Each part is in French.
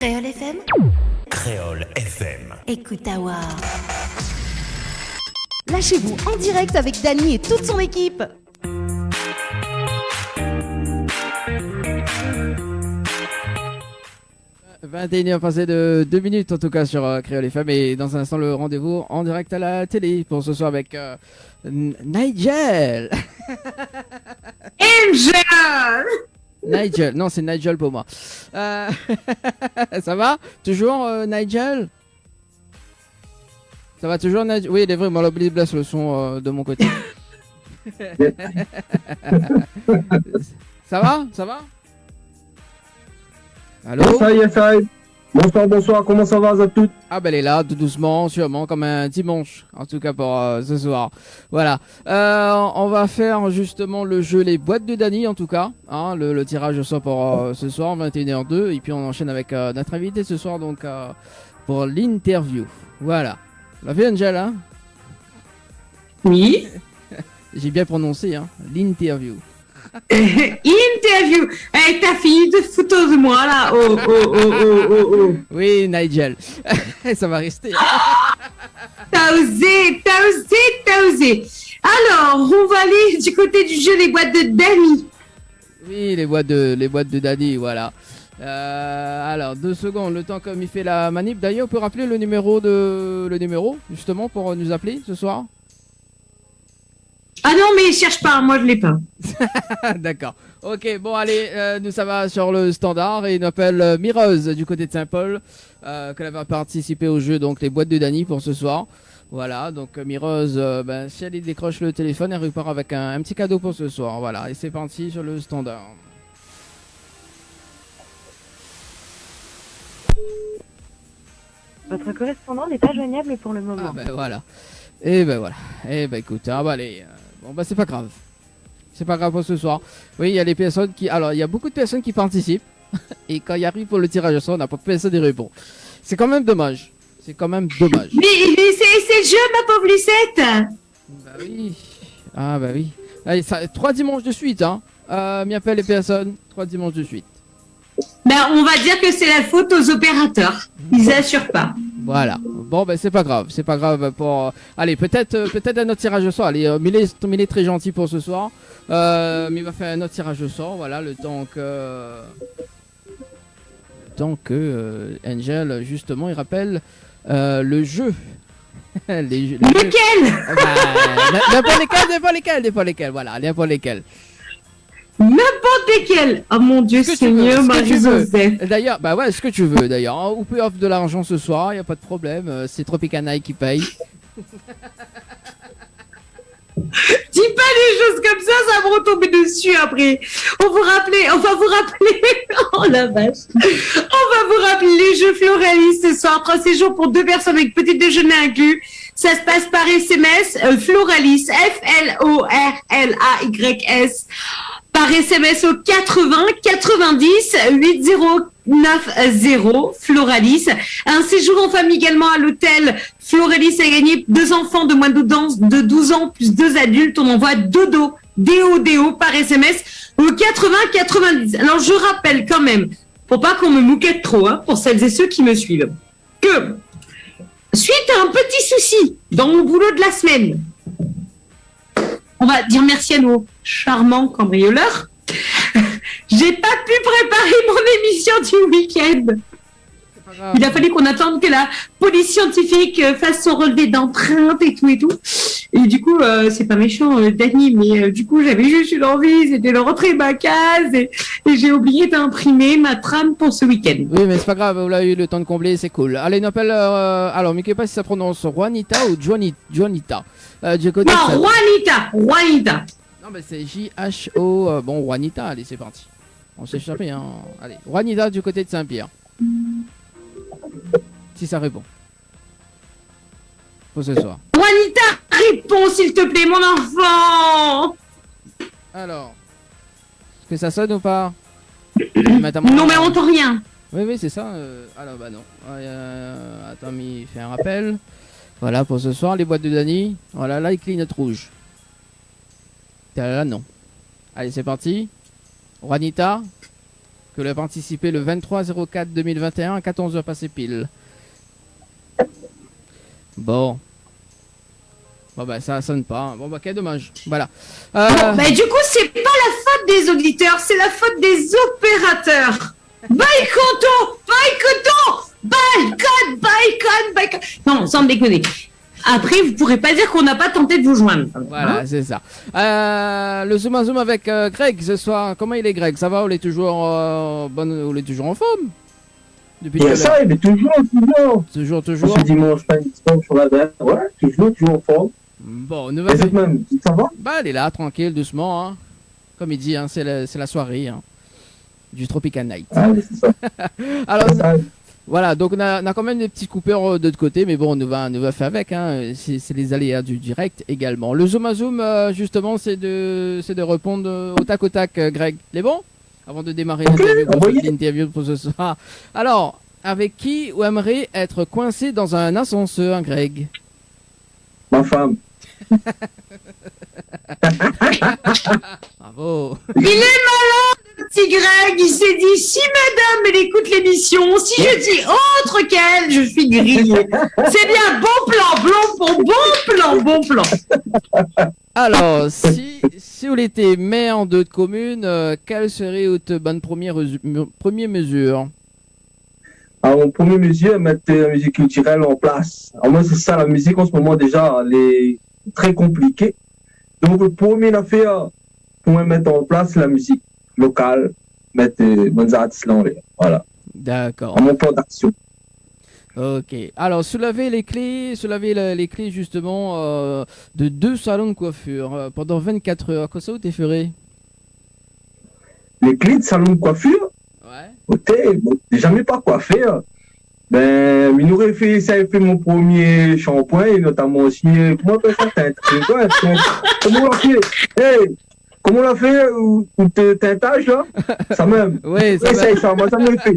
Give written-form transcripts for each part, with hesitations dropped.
Créole FM. Créole FM. Écoute Awa. Lâchez-vous en direct avec Dany et toute son équipe. « 21h passé de 2 minutes en tout cas sur Créole FM et dans un instant le rendez-vous en direct à la télé pour ce soir avec Nigel. Angel. Nigel, non c'est Nigel pour moi. Ça va toujours Nigel? Ça va toujours Nigel? Oui il est vrai, moi l'oublie blesse le son de mon côté. Ça va? Ça va? Allô? Yes, I. Bonsoir, comment ça va à toutes? Ah ben elle est là, tout doucement, sûrement, comme un dimanche, en tout cas pour ce soir. Voilà, on va faire justement le jeu Les Boîtes de Dany, en tout cas, hein, le tirage au sort pour ce soir, 21h02, et puis on enchaîne avec notre invité ce soir, donc pour l'interview. Voilà, la vu Angel, hein? Oui. J'ai bien prononcé, hein, l'interview. Interview avec ta fille de photo de moi là. Oh. Oui, Nigel, ça va rester. T'as osé. Alors, on va aller du côté du jeu Les Boîtes de Dany. Oui, les boîtes de Dany, voilà. Alors, 2 secondes, le temps comme il fait la manip. D'ailleurs, on peut rappeler le numéro justement pour nous appeler ce soir. Ah non, mais cherche pas, moi je l'ai pas. D'accord. Ok, bon allez, nous ça va sur le standard et il nous appelle Mireuse du côté de Saint-Paul, qu'elle va participer au jeu, donc les boîtes de Dany pour ce soir. Voilà, donc Mireuse, si elle décroche le téléphone, elle repart avec un petit cadeau pour ce soir. Voilà, et c'est parti sur le standard. Votre correspondant n'est pas joignable pour le moment. Ah ben voilà. Et ben voilà. Et ben écoute, allez. Bon bah c'est pas grave. C'est pas grave pour ce soir. Oui, il y a les personnes qui... Alors, il y a beaucoup de personnes qui participent. Et quand il arrive pour le tirage au sort, on n'a pas personne qui répond. C'est quand même dommage. Mais c'est le jeu, ma pauvre Lucette. Bah oui. Ah bah oui. Allez, 3 dimanches de suite, hein. M'y appelle les personnes. 3 dimanches de suite. Ben, on va dire que c'est la faute aux opérateurs. Ils assurent pas. Voilà. Bon, ben c'est pas grave. C'est pas grave pour... Allez, peut-être un autre tirage au sort. Allez, Millet est très gentil pour ce soir. Mais il va faire un autre tirage au sort. Voilà, le temps que Angel, justement, il rappelle le jeu. Lequel? N'importe lesquels. Voilà, n'importe lesquels. N'importe lesquels. Oh mon Dieu, Seigneur, Marie-Joseph. D'ailleurs, bah ouais, ce que tu veux d'ailleurs. Hein. On peut offrir de l'argent ce soir, y a pas de problème. C'est Tropicanaille qui paye. Dis pas des choses comme ça va me retomber dessus après. On va vous rappeler. Oh la vache. On va vous rappeler les jeux Floralis ce soir. 3 séjours pour 2 personnes avec petit déjeuner inclus. Ça se passe par SMS. Floralis, F-L-O-R-L-A-Y-S. Par SMS au 80 90 8090 Floralis. Un séjour en famille également à l'hôtel Floralis a gagné 2 enfants de moins de 12 ans plus 2 adultes. On envoie Dodo, D-O-D-O par SMS au 80 90. Alors je rappelle quand même, pour pas qu'on me mouquette trop, hein, pour celles et ceux qui me suivent, que suite à un petit souci dans mon boulot de la semaine, on va dire merci à nos charmants cambrioleurs. J'ai pas pu préparer mon émission du week-end. Il a fallu qu'on attende que la police scientifique fasse son relevé d'empreintes et tout. Et du coup, c'est pas méchant, Dany, mais du coup, j'avais juste une envie, c'était de rentrer ma case et j'ai oublié d'imprimer ma trame pour ce week-end. Oui, mais c'est pas grave, vous avez eu le temps de combler, c'est cool. Allez, on appelle... alors, mais je sais pas si ça prononce Juanita ou Juanita. Non, Juanita. Non, mais c'est J-H-O... bon, Juanita, allez, c'est parti. On s'est échappé, hein. Allez, Juanita du côté de Saint-Pierre. Si ça répond. Pour ce soir. Juanita, réponds s'il te plaît, mon enfant. Alors, est-ce que ça sonne ou pas? Non, mais on entend rien. Oui, c'est ça. Alors, bah non. Attends, mais il fait un rappel. Voilà, pour ce soir, les boîtes de Dany. Voilà, là, il clignote rouge. Là, non. Allez, c'est parti. Juanita. que l'on a participé le 23/04/2021 à 14h passé pile. Bon. Bon bah ça sonne pas. Bon bah quel dommage. Voilà. Bon, bah, du coup, c'est pas la faute des auditeurs, c'est la faute des opérateurs. Boycott. Non, sans me déconner. Après, vous pourrez pas dire qu'on n'a pas tenté de vous joindre. Voilà, c'est ça. Le zoom avec Greg ce soir. Comment il est, Greg? Ça va? On est toujours on est toujours en forme depuis tout à Et l'heure. ça, il est toujours. Toujours. Ce dimanche, pas une dimanche sur la date. Ouais, toujours en forme. Bon, on va Et cette même, ça va? Bah, elle est là, tranquille, doucement. Hein. Comme il dit, hein, c'est la soirée hein, du Tropical Night. Ah oui, c'est ça. Alors, Ça, voilà, donc on a quand même des petits coupeurs de l'autre côté, mais bon, on va faire avec. Hein. C'est les aléas du direct également. Le zoom à zoom, justement, c'est de répondre au tac, Greg. Les bon? Avant de démarrer Ok, envoyez. l'interview pour ce soir. Alors, avec qui vous aimeriez être coincé dans un ascenseur, Greg? ma femme. Bravo. Il est malin, le petit Greg. Il s'est dit, si madame, elle écoute l'émission, si je dis autre qu'elle, je suis grillé. C'est bien, bon plan. Alors, si vous étiez maire de commune, quelle serait votre bonne première mesure? Alors, en première mesure, mettre la musique culturelle en place. Alors, moi, c'est ça, la musique en ce moment, déjà, elle est très compliquée. Donc, le premier affaire, pour mettre en place la musique locale, mettre bonnes artistes là en l'air. Voilà. D'accord. À mon plan d'action. Ok. Alors, soulevez les clés justement de 2 salons de coiffure pendant 24 heures. Quoi ça vous t'es ferait? Les clés de salon de coiffure, Ouais. j'ai jamais pas quoi faire. Ben, il aurait fait, ça a fait mon premier shampoing, et notamment aussi, comment on appelle ça, comment on l'a fait? Hey, comment on l'a fait, ou teintage, là? Ça même. Oui, ça Essaye ça, moi, ça me le fait.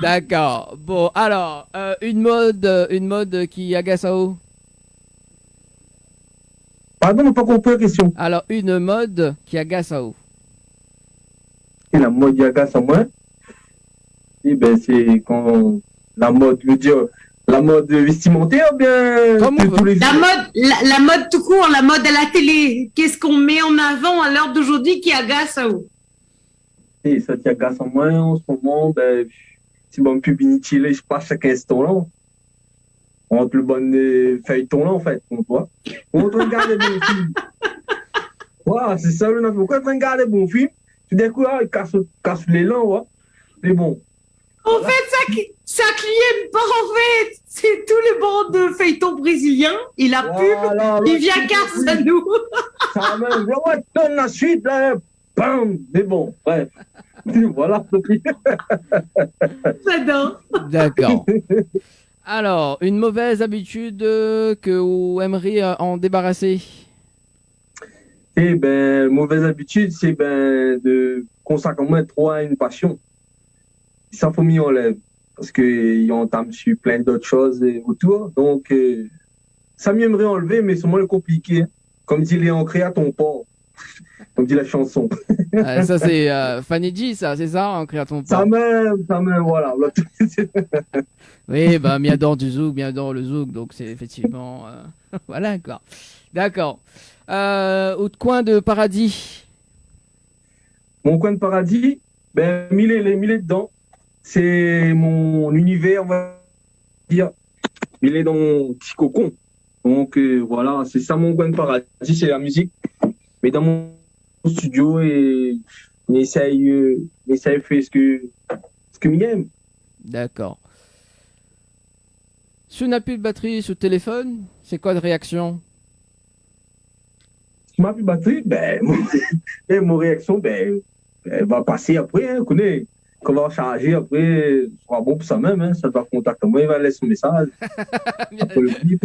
D'accord. Bon, alors, une mode qui agace à haut. Pardon, j'ai pas compris la question. Alors, une mode qui agace à haut. Et la mode yaga, ça moi? Eh ben, c'est quand la mode, je veux dire, la mode vestimentaire, bien, Comme on veut. tous les La mode tout court, la mode à la télé. Qu'est-ce qu'on met en avant à l'heure d'aujourd'hui qui agace à vous? Et ça qui agace en moi, en ce moment, ben, c'est bon, pub inutile, je passe chaque instant là. Entre le bon feuilleton là, en fait, on voit. On regarde les bons films. Voilà, c'est ça, le pourquoi on regarde les bons films? Tout d'un coup, là, il casse l'élan, ouais. Mais bon. En fait, ça cligne pas, en fait. C'est tous les bandes de feuilletons brésiliens. Et la Voilà, pub, il vient casse à nous. Ça même, ouais, donne la suite, là, bam. Mais bon, bref. Voilà. J'adore. D'accord. Alors, une mauvaise habitude que vous aimeriez en débarrasser? Eh ben, mauvaise habitude, c'est ben, de consacrer moins trop à une passion. Ça, faut m'y enlève. Parce qu'il entame sur plein d'autres choses autour. Donc, ça m'y aimerait enlever, mais c'est moins compliqué. Comme dit Léon Cré à ton port. Comme dit la chanson. Ça, c'est Fanny G, ça, c'est ça, en créaton. Ça même, voilà. Oui, bah, Miador du Zouk, Miador le Zouk, donc c'est effectivement. Voilà, quoi. D'accord. Autre coin de paradis. Mon coin de paradis, ben, mille dedans. C'est mon univers, on va dire. Il est dans mon petit cocon. Donc, voilà, c'est ça mon coin de paradis, c'est la musique. Mais dans mon studio, et on essaye de faire ce que m'aime. D'accord. Si on n'a plus de batterie sur le téléphone, c'est quoi de réaction? Si ma plus de batterie, ben, mon réaction, ben, elle va passer après, hein, connais. Quand on va recharger après, ce sera bon pour ça même, hein, ça va contacter moi, il va laisser son message. Après le bip.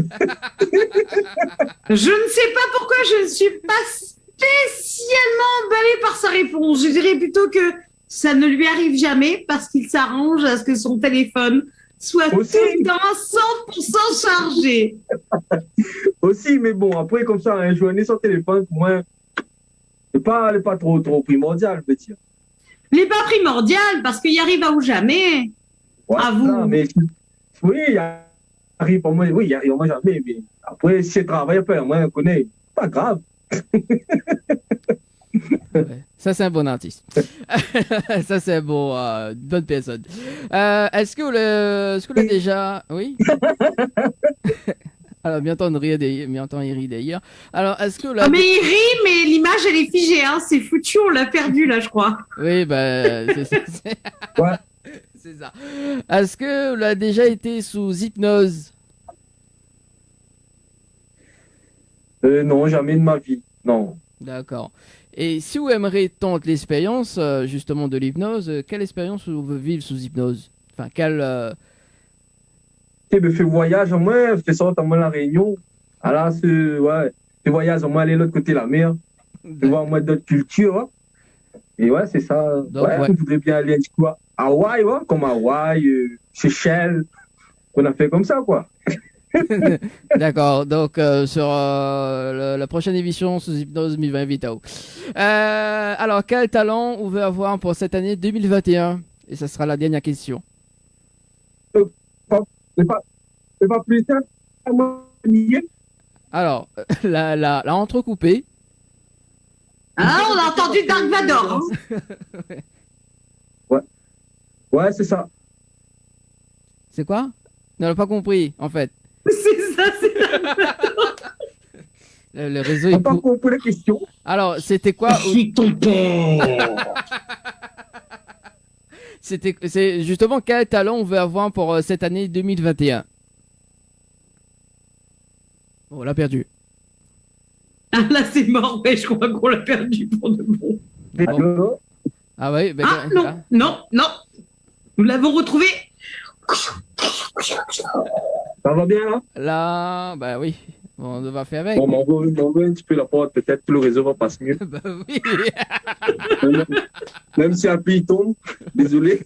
Je ne sais pas pourquoi je ne suis pas spécialement emballée par sa réponse. Je dirais plutôt que ça ne lui arrive jamais parce qu'il s'arrange à ce que son téléphone soit Aussi. tout le temps 100% chargé. Aussi, mais bon, après, comme ça, un journée sur téléphone, pour moi, elle est pas trop primordiale, je veux dire. Elle n'est pas primordiale parce qu'il y arrive à ou jamais. Voilà, À vous. mais oui, il arrive pour moi, oui, il arrive à moi jamais, mais après, si c'est travail, après, moi, on connaît, pas grave. Ouais. Ça, c'est un bon artiste. Ça, c'est un bon, une bonne personne. Est-ce que vous l'avez déjà... Oui. Alors, bien entendu, il rit d'ailleurs. Alors, est-ce que vous Ah, l'avez... mais il rit, mais l'image, elle est figée. Hein. C'est foutu, on l'a perdu là, je crois. Oui, bah, c'est Ouais. c'est ça. Est-ce que vous l'avez déjà été sous hypnose? Non, jamais de ma vie. Non. D'accord. Et si vous aimeriez tenter l'expérience, justement, de l'hypnose, quelle expérience vous voulez vivre sous hypnose? Enfin, quelle... Tu me fais voyage, au moins, fais sortir moi la Réunion. Alors, ouais, fais voyage, au moins, aller de l'autre côté de la mer. Tu vois, au moins, d'autres cultures. Hein. Et ouais, c'est ça. Donc, ouais, ouais. on voudrait bien aller à Hawaï, ouais, comme Hawaï, Seychelles. On a fait comme ça, quoi. D'accord, donc sur la prochaine émission sous hypnose, m'y va inviter. Alors, quel talent vous voulez avoir pour cette année 2021? Et ça sera la dernière question. C'est pas plus simple. Moi, Alors, la entrecoupée. Ah, on a entendu Dark Vador. Hein. ouais, c'est ça. C'est quoi? On n'a pas compris, en fait. C'est ça, c'est Le réseau On est n'a pas court. compris la question. Alors, c'était quoi? suis ton père. C'est justement quel talent on veut avoir pour cette année 2021? Bon, on l'a perdu. Ah, là, c'est mort, mais je crois qu'on l'a perdu pour de bon. Allô. Ah oui, ben, Ah, non, non, non. Nous l'avons retrouvé. Ça va bien, là? là, bah oui, on va faire avec. Bon, m'envoie un petit peu la porte, peut-être que le réseau va passer mieux. Bah oui. Même si appui tombe, désolé.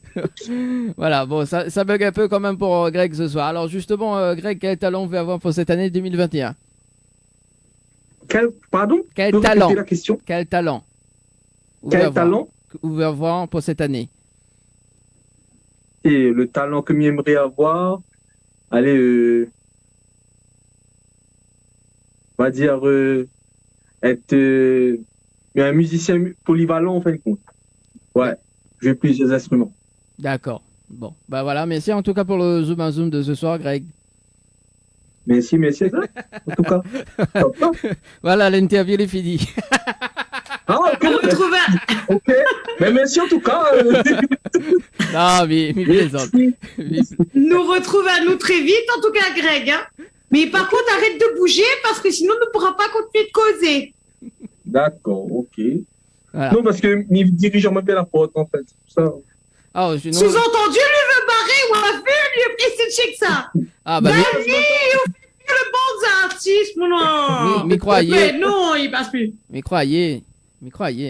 Voilà, bon, ça bug un peu quand même pour Greg ce soir. Alors justement, Greg, quel talent vous voulez avoir pour cette année 2021? Pardon? Quel Tu peux talent? répéter la question? Quel talent vous voulez Quel avoir- talent? que vous voulez avoir pour cette année? Et le talent que j'aimerais avoir, allez, on va dire, être un musicien polyvalent en fin de compte. Ouais, j'ai plusieurs instruments. D'accord. Bon, bah voilà, merci en tout cas pour le Zoom à Zoom de ce soir, Greg. Merci, c'est ça. En tout cas. Top, hein. Voilà, l'interview est finie. Ah, ok, On retrouve un... ok. Mais merci en tout cas. Non, mais plaisante. nous retrouve à nous très vite, en tout cas, Greg. Hein. Mais par contre, arrête de bouger parce que sinon, on ne pourra pas continuer de causer. D'accord, ok. Voilà. Non, parce que il dirige en même temps la porte, en fait. C'est pour ça. Ah, sinon... Sous-entendu, lui veut barrer ou a fait, lui a pris ce check ça. Ah, bah, Dani, on fait le bon artiste, mon nom. Mais croyez. Mais non, il passe plus. mais croyez,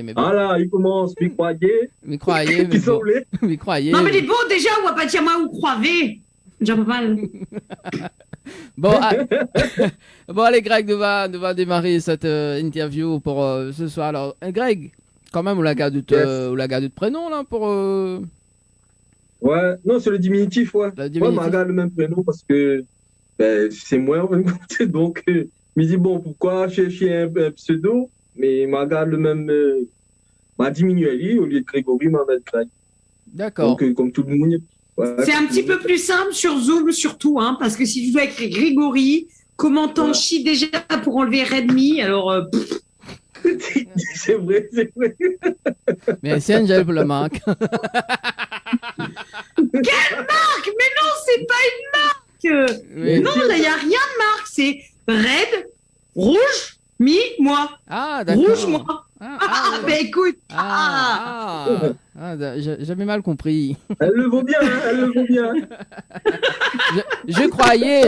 mais bon. Ah là, il commence, puis croyez. Mais croyez, mais Ils sont bon. les. Mais croyez. Non, mais dites bon, déjà, on va pas dire moi ou croiver. Déjà pas mal. Bon, bon, allez, Greg, nous va démarrer cette interview pour ce soir. Alors, Greg, quand même, on l'a gardé de prénom, là, pour... Ouais, non, c'est le diminutif, ouais. Le Ouais, diminutif. m'a regarde le même prénom parce que ben, c'est moi, en fin de compte. Donc, il me dit, bon, pourquoi chercher un pseudo? Mais il m'a regarde le même. M'a diminué lui, au lieu de Grégory, m'a mis Greg. D'accord. Donc, comme tout le monde. Ouais, C'est un petit peu plus simple sur Zoom, surtout, hein, parce que si tu dois écrire Grégory, commentant Ouais. chi déjà pour enlever Redmi, alors. c'est vrai, c'est vrai. Merci, Angel, pour le marque. Marc, mais non, c'est pas une marque. Oui. Non, là, il n'y a rien de marque. C'est red, rouge, moi. Ah, d'accord. Rouge, moi. Ah, ouais. ben écoute. J'avais mal compris. Elle le vaut bien, hein, elle le vaut bien. Je croyais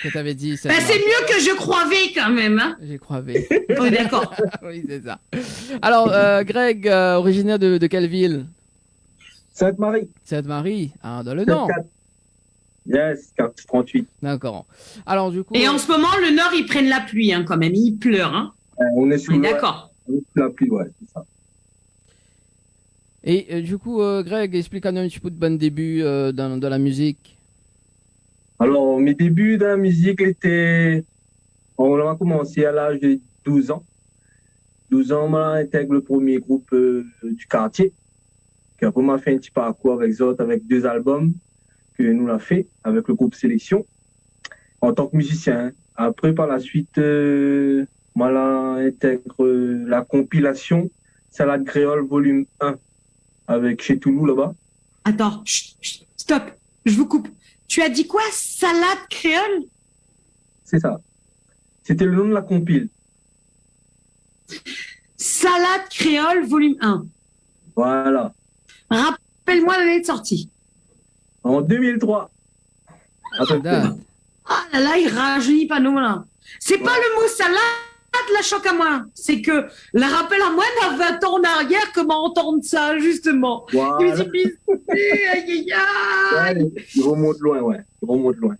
que tu avais dit ça. Ben, c'est mieux que je croyais quand même. Hein. J'ai croyé. On est d'accord. Oui, c'est ça. Alors, Greg, originaire de quelle ville? Sainte-Marie. Sainte-Marie. Ah, dans le Nord. Yes, carte 38. D'accord. Alors, du coup. Et en ce moment, le Nord, ils prennent la pluie hein, quand même. Ils pleurent. Hein. On est sous On est le. d'accord. L'appli, ouais, c'est ça. Et du coup, Greg, explique-nous un petit peu de bon début dans la musique. Alors, mes débuts dans la musique étaient... On a commencé à l'âge de 12 ans. 12 ans, on a intégré le premier groupe du quartier. Puis après, on a fait un petit parcours avec Zot, avec 2 albums que nous l'a fait avec le groupe Sélection en tant que musicien. Après, par la suite, on a intégré la compilation Salade Créole volume 1 avec chez Toulouse là-bas. Attends, stop, je vous coupe. Tu as dit quoi? Salade créole? C'est ça. C'était le nom de la compile. Salade créole, volume 1. Voilà. Rappelle-moi l'année de sortie. En 2003. À peu près. Date. Ah là là, il rajeunit pas nous là. C'est pas le mot salade, la choc à moi. C'est que la rappel à moi d'un 20 ans en arrière, comment entendre ça, justement. Voilà. Il me dit, aïe, aïe, aïe. Ouais, il remonte loin, ouais. Il remonte loin.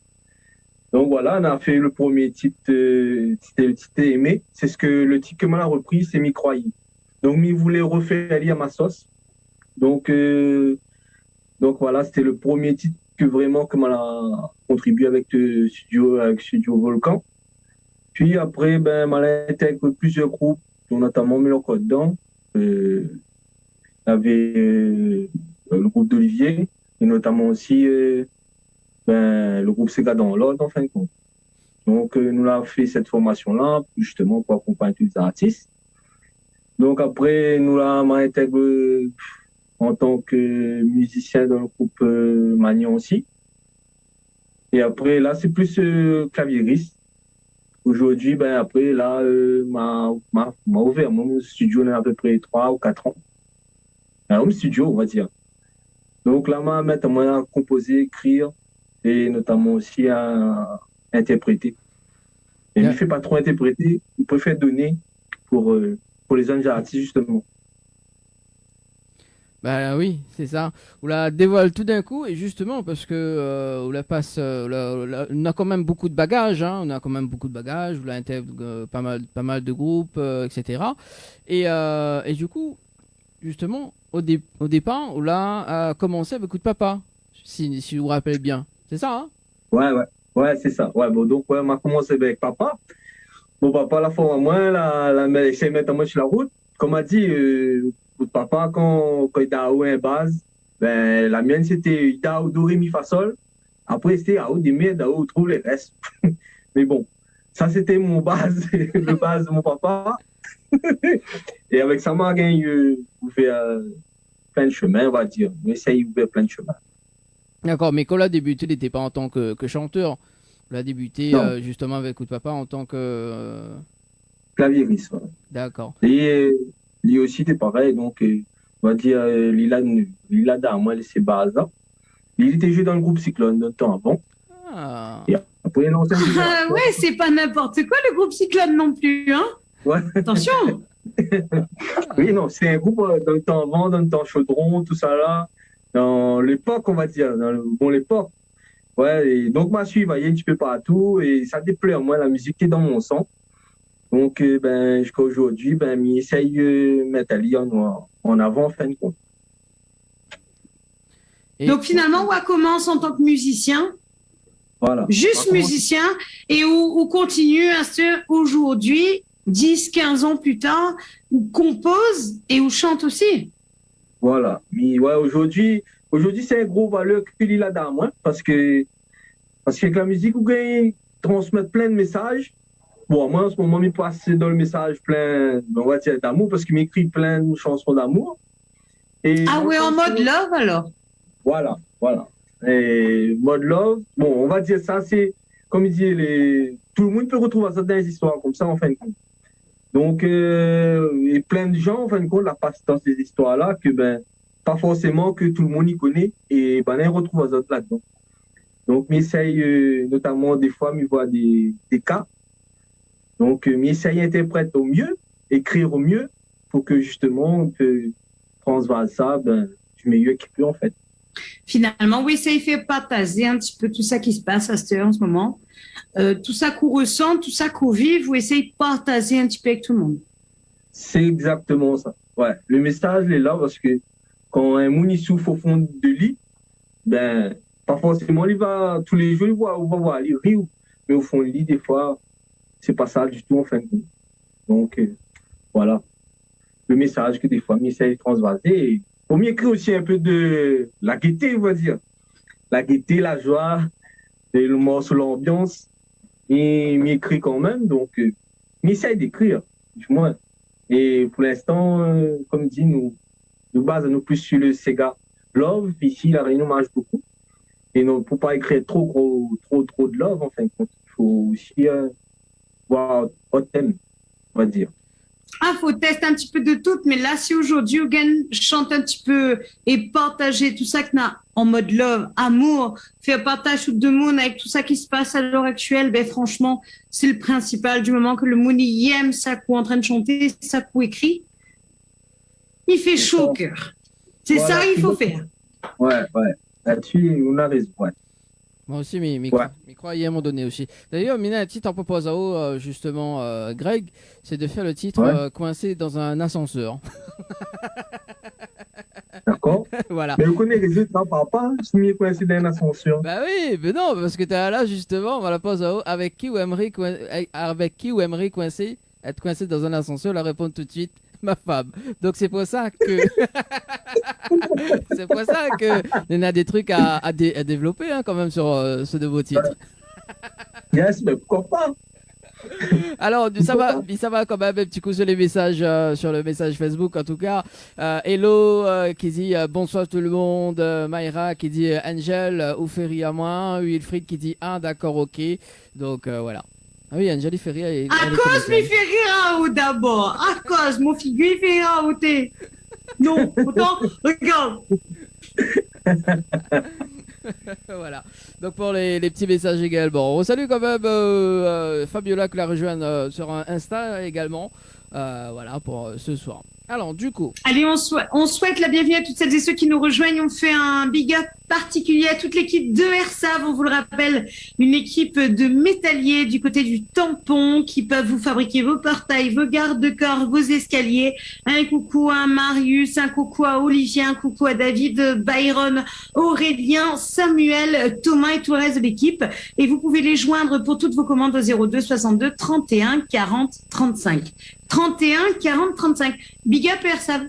Donc voilà, on a fait le premier titre, c'était le titre Aimé. C'est ce que le titre que moi a repris, c'est M'y croyez. Donc, il voulait refaire aller à ma sauce. Donc voilà, c'était le premier titre que vraiment que moi a contribué avec Studio Volcan. Puis après, ben, m'a intégré plusieurs groupes, dont notamment Mélanco dedans. Il y avait le groupe d'Olivier, et notamment aussi le groupe Sega dans l'ordre, en fin de compte. Donc, nous avons fait cette formation-là, justement, pour accompagner tous les artistes. Donc, après, nous l'avons intégré en tant que musicien dans le groupe Magnon aussi. Et après, là, c'est plus claviériste. Aujourd'hui, ben, après, là, m'a ouvert mon studio, il y a à peu près 3 ou 4 ans. Un home studio, on va dire. Donc, là, m'a composer, écrire, et notamment aussi à interpréter. Et il ne fait pas trop interpréter, il préfère donner pour les jeunes artistes, justement. Bah oui, c'est ça. On la dévoile tout d'un coup et justement parce que on la passe, on a quand même beaucoup de bagages, hein, on a quand même beaucoup de bagages. On la intègre pas mal de groupes, etc. Et du coup, justement, au départ, on l'a commencé avec Coup de Papa, si vous vous rappelez bien. C'est ça, hein? Ouais, c'est ça. Ouais, bon, donc, ouais, on a commencé avec papa. Bon, papa, la fois, moi, j'essaie de mettre moi sur la route. Comme a dit, Coup de Papa, quand il a eu une base, ben, la mienne, c'était Ida, Do, Ré, Mi, Fa, Sol. Après, c'était Ao, Dé, Mi, Dao, trouve les restes. Mais bon, ça, c'était mon base, le base de mon papa. Et avec ça, m'a ouvert plein de chemins, on va dire. On essaye d'ouvrir plein de chemins. D'accord, mais quand on a débuté, il n'était pas en tant que chanteur. On a débuté justement avec Coup de Papa en tant que... Claviériste, ouais. D'accord. Et lui aussi, c'était pareil. Donc, on va dire, Lila Darmois, c'est Baza. Il était joué dans le groupe Cyclone un temps avant. Ah. Et après, non, ouais, c'est pas n'importe quoi le groupe Cyclone non plus, hein. Ouais. Attention. Oui, non, c'est un groupe dans le temps avant, dans le temps chaudron, tout ça là. Dans l'époque, on va dire, l'époque. Ouais, et donc, ma suite, il y a un petit peu partout et ça déplaît moi, la musique qui est dans mon sang. Donc, ben, jusqu'à aujourd'hui, ben, j'essaye de mettre Ali en avant, en fin de compte. Et donc, finalement, on commence en tant que musicien. Voilà. Juste musicien et où continue à ce aujourd'hui, 10, 15 ans plus tard, où compose et où chante aussi. Voilà. Mais ouais, aujourd'hui, c'est un gros valeur que Lila Darmois parce que avec la musique, vous gagnez transmettre plein de messages. Bon, moi, en ce moment, je passe dans le message plein, on va dire, d'amour parce qu'il m'écrit plein de chansons d'amour. Et ah ouais, en mode love alors? Voilà. Et mode love, bon, on va dire ça, c'est, comme il dit, tout le monde peut retrouver ça dans les histoires comme ça, en fin de compte. Donc, et plein de gens, en fin de compte, la passent dans ces histoires-là, que, ben, pas forcément que tout le monde y connaît, et ben, on retrouve ça là-dedans. Donc, m'essaye, notamment, des fois, m'y voir des cas. Donc, m'essaye d'interpréter au mieux, écrire au mieux, pour que, justement, on peut transvaser ça, ben, du meilleur qu'il peut, en fait. Finalement, oui, ça y fait partager un petit peu tout ça qui se passe à cette heure en ce moment. Tout ça qu'on ressent, tout ça qu'on vit, vous essayez de partager un petit peu avec tout le monde. C'est exactement ça. Ouais, le message il est là parce que quand un moun il souffre au fond de lit, ben, pas forcément il va tous les jours, il va voir, il rit, mais au fond du lit, des fois, c'est pas ça du tout en fin de compte. Donc, voilà. Le message que des fois, il essaie de transvaser. Et pour m'y écrire aussi un peu de la gaieté, on va dire. La gaieté, la joie, et le morceau, l'ambiance. Et m'y écrit quand même, donc, il essaie d'écrire, du moins. Et pour l'instant, comme dit, nous basons plus sur le Sega Love. Ici, la Réunion marche beaucoup. Et non, pour pas écrire trop de love, en fin de compte. Il faut aussi voir autre thème, on va dire. Ah, faut tester un petit peu de tout, mais là, si aujourd'hui, Hogan chante un petit peu et partager tout ça que n'a en mode love, amour, faire partage tout le monde avec tout ça qui se passe à l'heure actuelle, ben, franchement, c'est le principal du moment que le monde y aime ça coup en train de chanter, ça coup écrit. Il fait chaud au cœur. C'est voilà, ça qu'il faut faire. Ouais. Là-dessus, on a raison, ouais. Moi aussi, m'y croyais à un moment donné aussi. D'ailleurs, Mina, un titre en propose à eau, justement, Greg, c'est de faire le titre coincé dans un ascenseur. D'accord. Voilà. Mais vous connaissez les autres, papa, je suis coincé dans un ascenseur. Bah oui, mais non, parce que t'es là, justement, on va la pose à eau. Avec qui ou aimerait coincer, être coincé dans un ascenseur, la répondre tout de suite, ma femme. Donc c'est pour ça que on a des trucs à développer quand même sur ce nouveau titre. Yes, mais pourquoi pas? Alors ça va quand même un petit coup sur les messages, sur le message Facebook en tout cas. Hello qui dit bonsoir tout le monde. Mayra qui dit Angel ou Ferry à moi. Wilfried qui dit d'accord ok. Donc voilà. Ah oui, Angel Ferry. À cause me fait rire d'abord. À cause mon figure fait rire au thé. Non, pourtant regarde. Voilà. Donc pour les petits messages également. On salue quand même Fabiola qui la rejoint sur Insta également. Voilà pour ce soir. Alors du coup. Allez, on souhaite la bienvenue à toutes celles et ceux qui nous rejoignent. On fait un big up particulier à toute l'équipe de Airsav. On vous le rappelle, une équipe de métalliers du côté du tampon qui peuvent vous fabriquer vos portails, vos garde-corps, vos escaliers. Un coucou à Marius, un coucou à Olivier, un coucou à David, Byron, Aurélien, Samuel, Thomas et tout le reste de l'équipe. Et vous pouvez les joindre pour toutes vos commandes au 02 62 31 40 35. 31 40 35. Big up Airsav.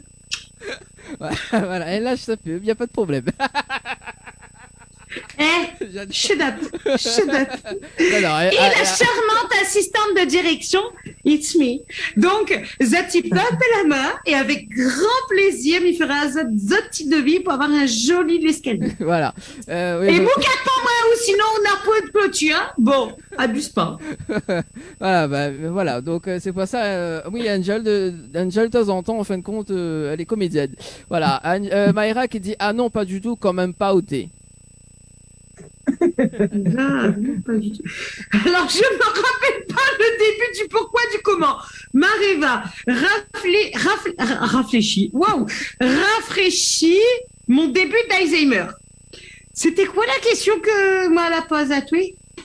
Voilà, elle lâche sa pub, il n'y a pas de problème. Shut up. Et la charmante assistante de direction, it's me. Donc, Zati peut appeler la main et avec grand plaisir, il fera un petit devis pour avoir un joli escalier. Voilà. Oui, et vous quatre pour moi ou sinon on a pas de clôture. Hein? Bon, abuse pas. Voilà. Donc c'est pour ça. Oui, Angel de temps en temps, en fin de compte, elle est comédienne. Voilà. Mayra qui dit non, pas du tout, quand même pas ôté. Non, pas du tout. Alors, je me rappelle pas le début du pourquoi, du comment. Mareva, rafraîchit mon début d'Alzheimer. C'était quoi la question que moi la pose à toi?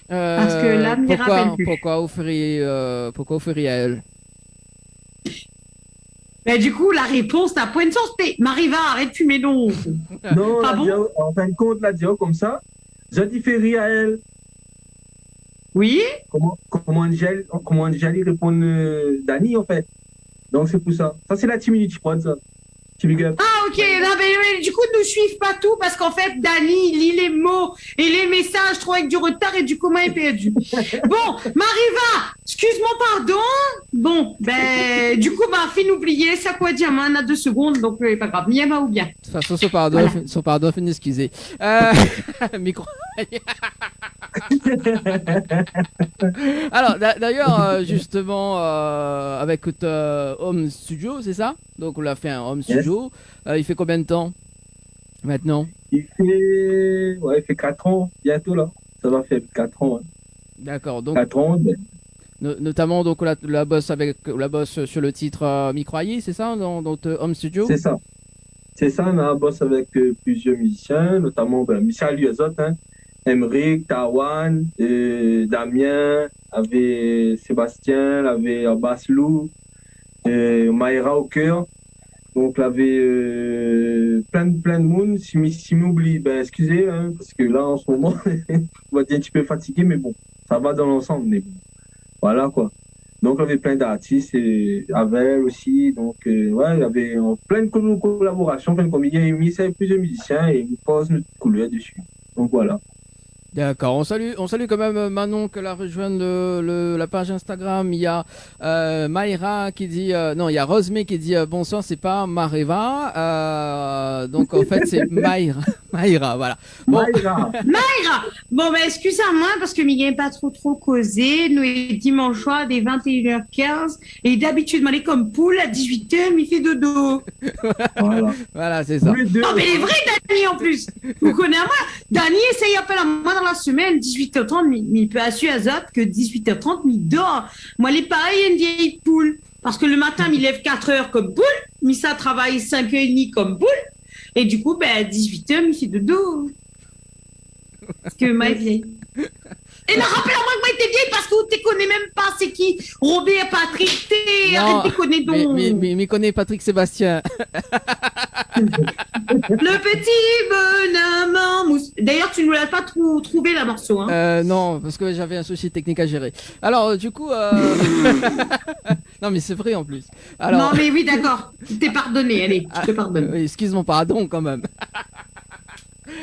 Parce que là, me rappelle plus. Pourquoi offrir à elle? Ben, du coup, la réponse n'a point de sens. Mareva, arrête de fumer, non. Non, en fin de compte, la dire comme ça. Je dis Ferry à elle. Oui. Comment Angel répond Dani en fait. Donc c'est pour ça. Ça c'est la timidité, je crois, ça. Ah ok, là, mais, du coup ne suivent pas tout parce qu'en fait Dani lit les mots et les messages trop avec du retard et du commun est perdu. Bon, Mariva, excuse-moi pardon. Bon, ben du coup fais-nous oublier, ça quoi dire, on a 2 secondes donc pas grave, bien ou bien. De toute façon, son pardon, fin d'excuser. Micro. Alors d'ailleurs justement avec Home Studio, c'est ça? Donc on l'a fait un Home Studio. Il fait combien de temps maintenant? Il fait 4 ans bientôt là. Ça va faire 4 ans. Hein. D'accord. Donc 4 ans. notamment donc la bosse sur le titre Microailly, c'est ça dans Home Studio? C'est ça. C'est ça, on a bossé avec plusieurs musiciens, notamment Michel Liazot, hein. Emeric, Tawan, Damien, avec Sébastien, avec Baslou, Maïra au cœur. Donc, il y avait plein de monde. Si m'oublie, ben, excusez, hein, parce que là, en ce moment, on va dire un petit peu fatigué, mais bon, ça va dans l'ensemble. Mais bon, voilà, quoi. Donc, il y avait plein d'artistes, et Avel aussi. Donc, ouais, il y avait plein de collaborations, plein de comédiens. Il y a plusieurs musiciens et ils posent notre couleur dessus. Donc, voilà. D'accord, on salue quand même Manon que la rejoindre la page Instagram. Il y a Maïra qui dit non, il y a Rosemée qui dit bonsoir, c'est pas Mareva, donc en fait c'est Maïra, Maïra, voilà. Bon. Maïra. Bon, bah, excusez-moi parce que Miguel n'est pas trop causé. Nous, est dimanche soir, dès 21h15. Et d'habitude, il est comme poule à 18h, il fait dodo. Voilà. Voilà, c'est ça. Non, mais il est vrai, Dani, en plus. Vous connaissez moi. Dani essaye appel à moi dans la semaine, 18h30, mais il peut assurer à Zap que 18h30, mais il dort. Moi, il est pareil, une vieille poule. Parce que le matin, il lève 4h comme poule. Mais ça travaille 5h30 comme poule. Et du coup, ben, à 18h, il fait dodo. Parce que moi, vieille. Et là, rappelle-moi que moi, j'étais vieille parce que vous ne connais même pas c'est qui. Robert, Patrick, arrête de connaître donc. Mais connaît Patrick Sébastien. Le petit bonhomme en mousse. D'ailleurs, tu ne nous l'as pas trouvé, la morceau. Hein. Non, parce que j'avais un souci technique à gérer. Alors, du coup... non, mais c'est vrai en plus. Alors... Non, mais oui, d'accord. T'es pardonné, allez, je te pardonne. Excuse mon pardon quand même.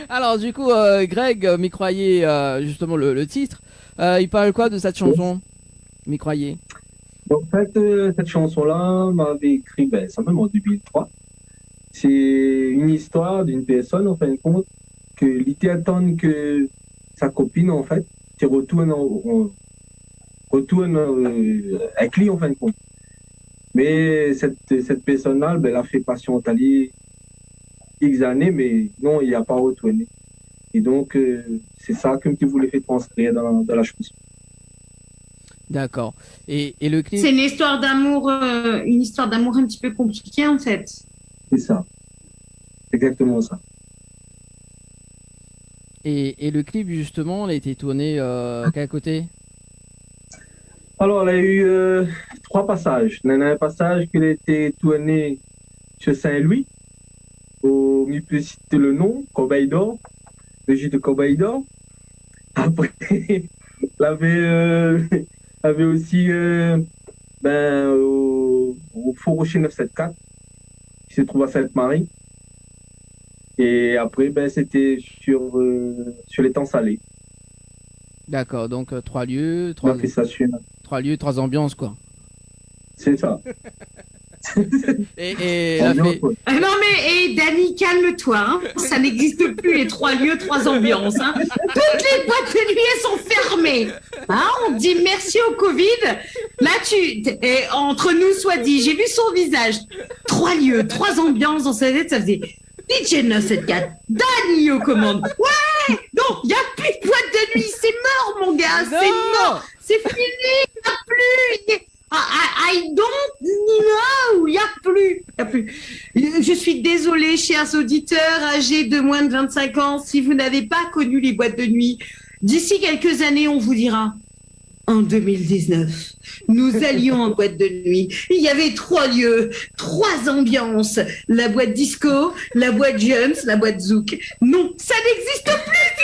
Alors, du coup, Greg m'y croyait justement le titre. Il parle quoi de cette chanson, m'y croyait? En fait, cette chanson-là m'avait écrit, ben, ça même en 2003. C'est une histoire d'une personne, en fin de compte, que l'idée attend que sa copine, en fait, se retourne avec lui, en fin de compte. Mais cette personne-là, ben, elle a fait patienter X années, mais non, il n'a pas retourné. Et donc, c'est ça que tu voulais faire transcrire dans la chanson. D'accord. Et le clip... C'est une histoire d'amour un petit peu compliquée, en fait. C'est ça. C'est exactement ça. Et le clip, justement, il a été tourné à quel côté? Alors, il y a eu 3 passages. Il y en a un passage qui a été tourné sur Saint-Louis, au milieu de citer le nom, Corbeil d'Or, le jeu de Corbeil d'Or. Après, il y avait aussi au Fort Rocher 974, qui se trouve à Sainte-Marie. Et après, ben, c'était sur l'étang salé. D'accord, donc 3 lieux, 3 lieux, 3 ambiances, quoi. C'est ça. et Ambiance, ouais. Non mais, Dani, calme-toi, hein. Ça n'existe plus les 3 lieux, 3 ambiances. Hein. Toutes les boîtes de nuit, elles sont fermées. Hein, on dit merci au Covid. Là, entre nous soit dit, j'ai vu son visage. 3 lieux, 3 ambiances dans sa tête, ça faisait DJ 974, Dani aux commandes. Ouais, non, il n'y a plus de boîte de nuit, c'est mort, mon gars, c'est mort, c'est fini, il n'y a plus. I don't know, il n'y a plus. Je suis désolée, chers auditeurs âgés de moins de 25 ans, si vous n'avez pas connu les boîtes de nuit. D'ici quelques années, on vous dira. En 2019, nous allions en boîte de nuit. Il y avait 3 lieux, 3 ambiances. La boîte disco, la boîte Jones, la boîte Zouk. Non, ça n'existe plus.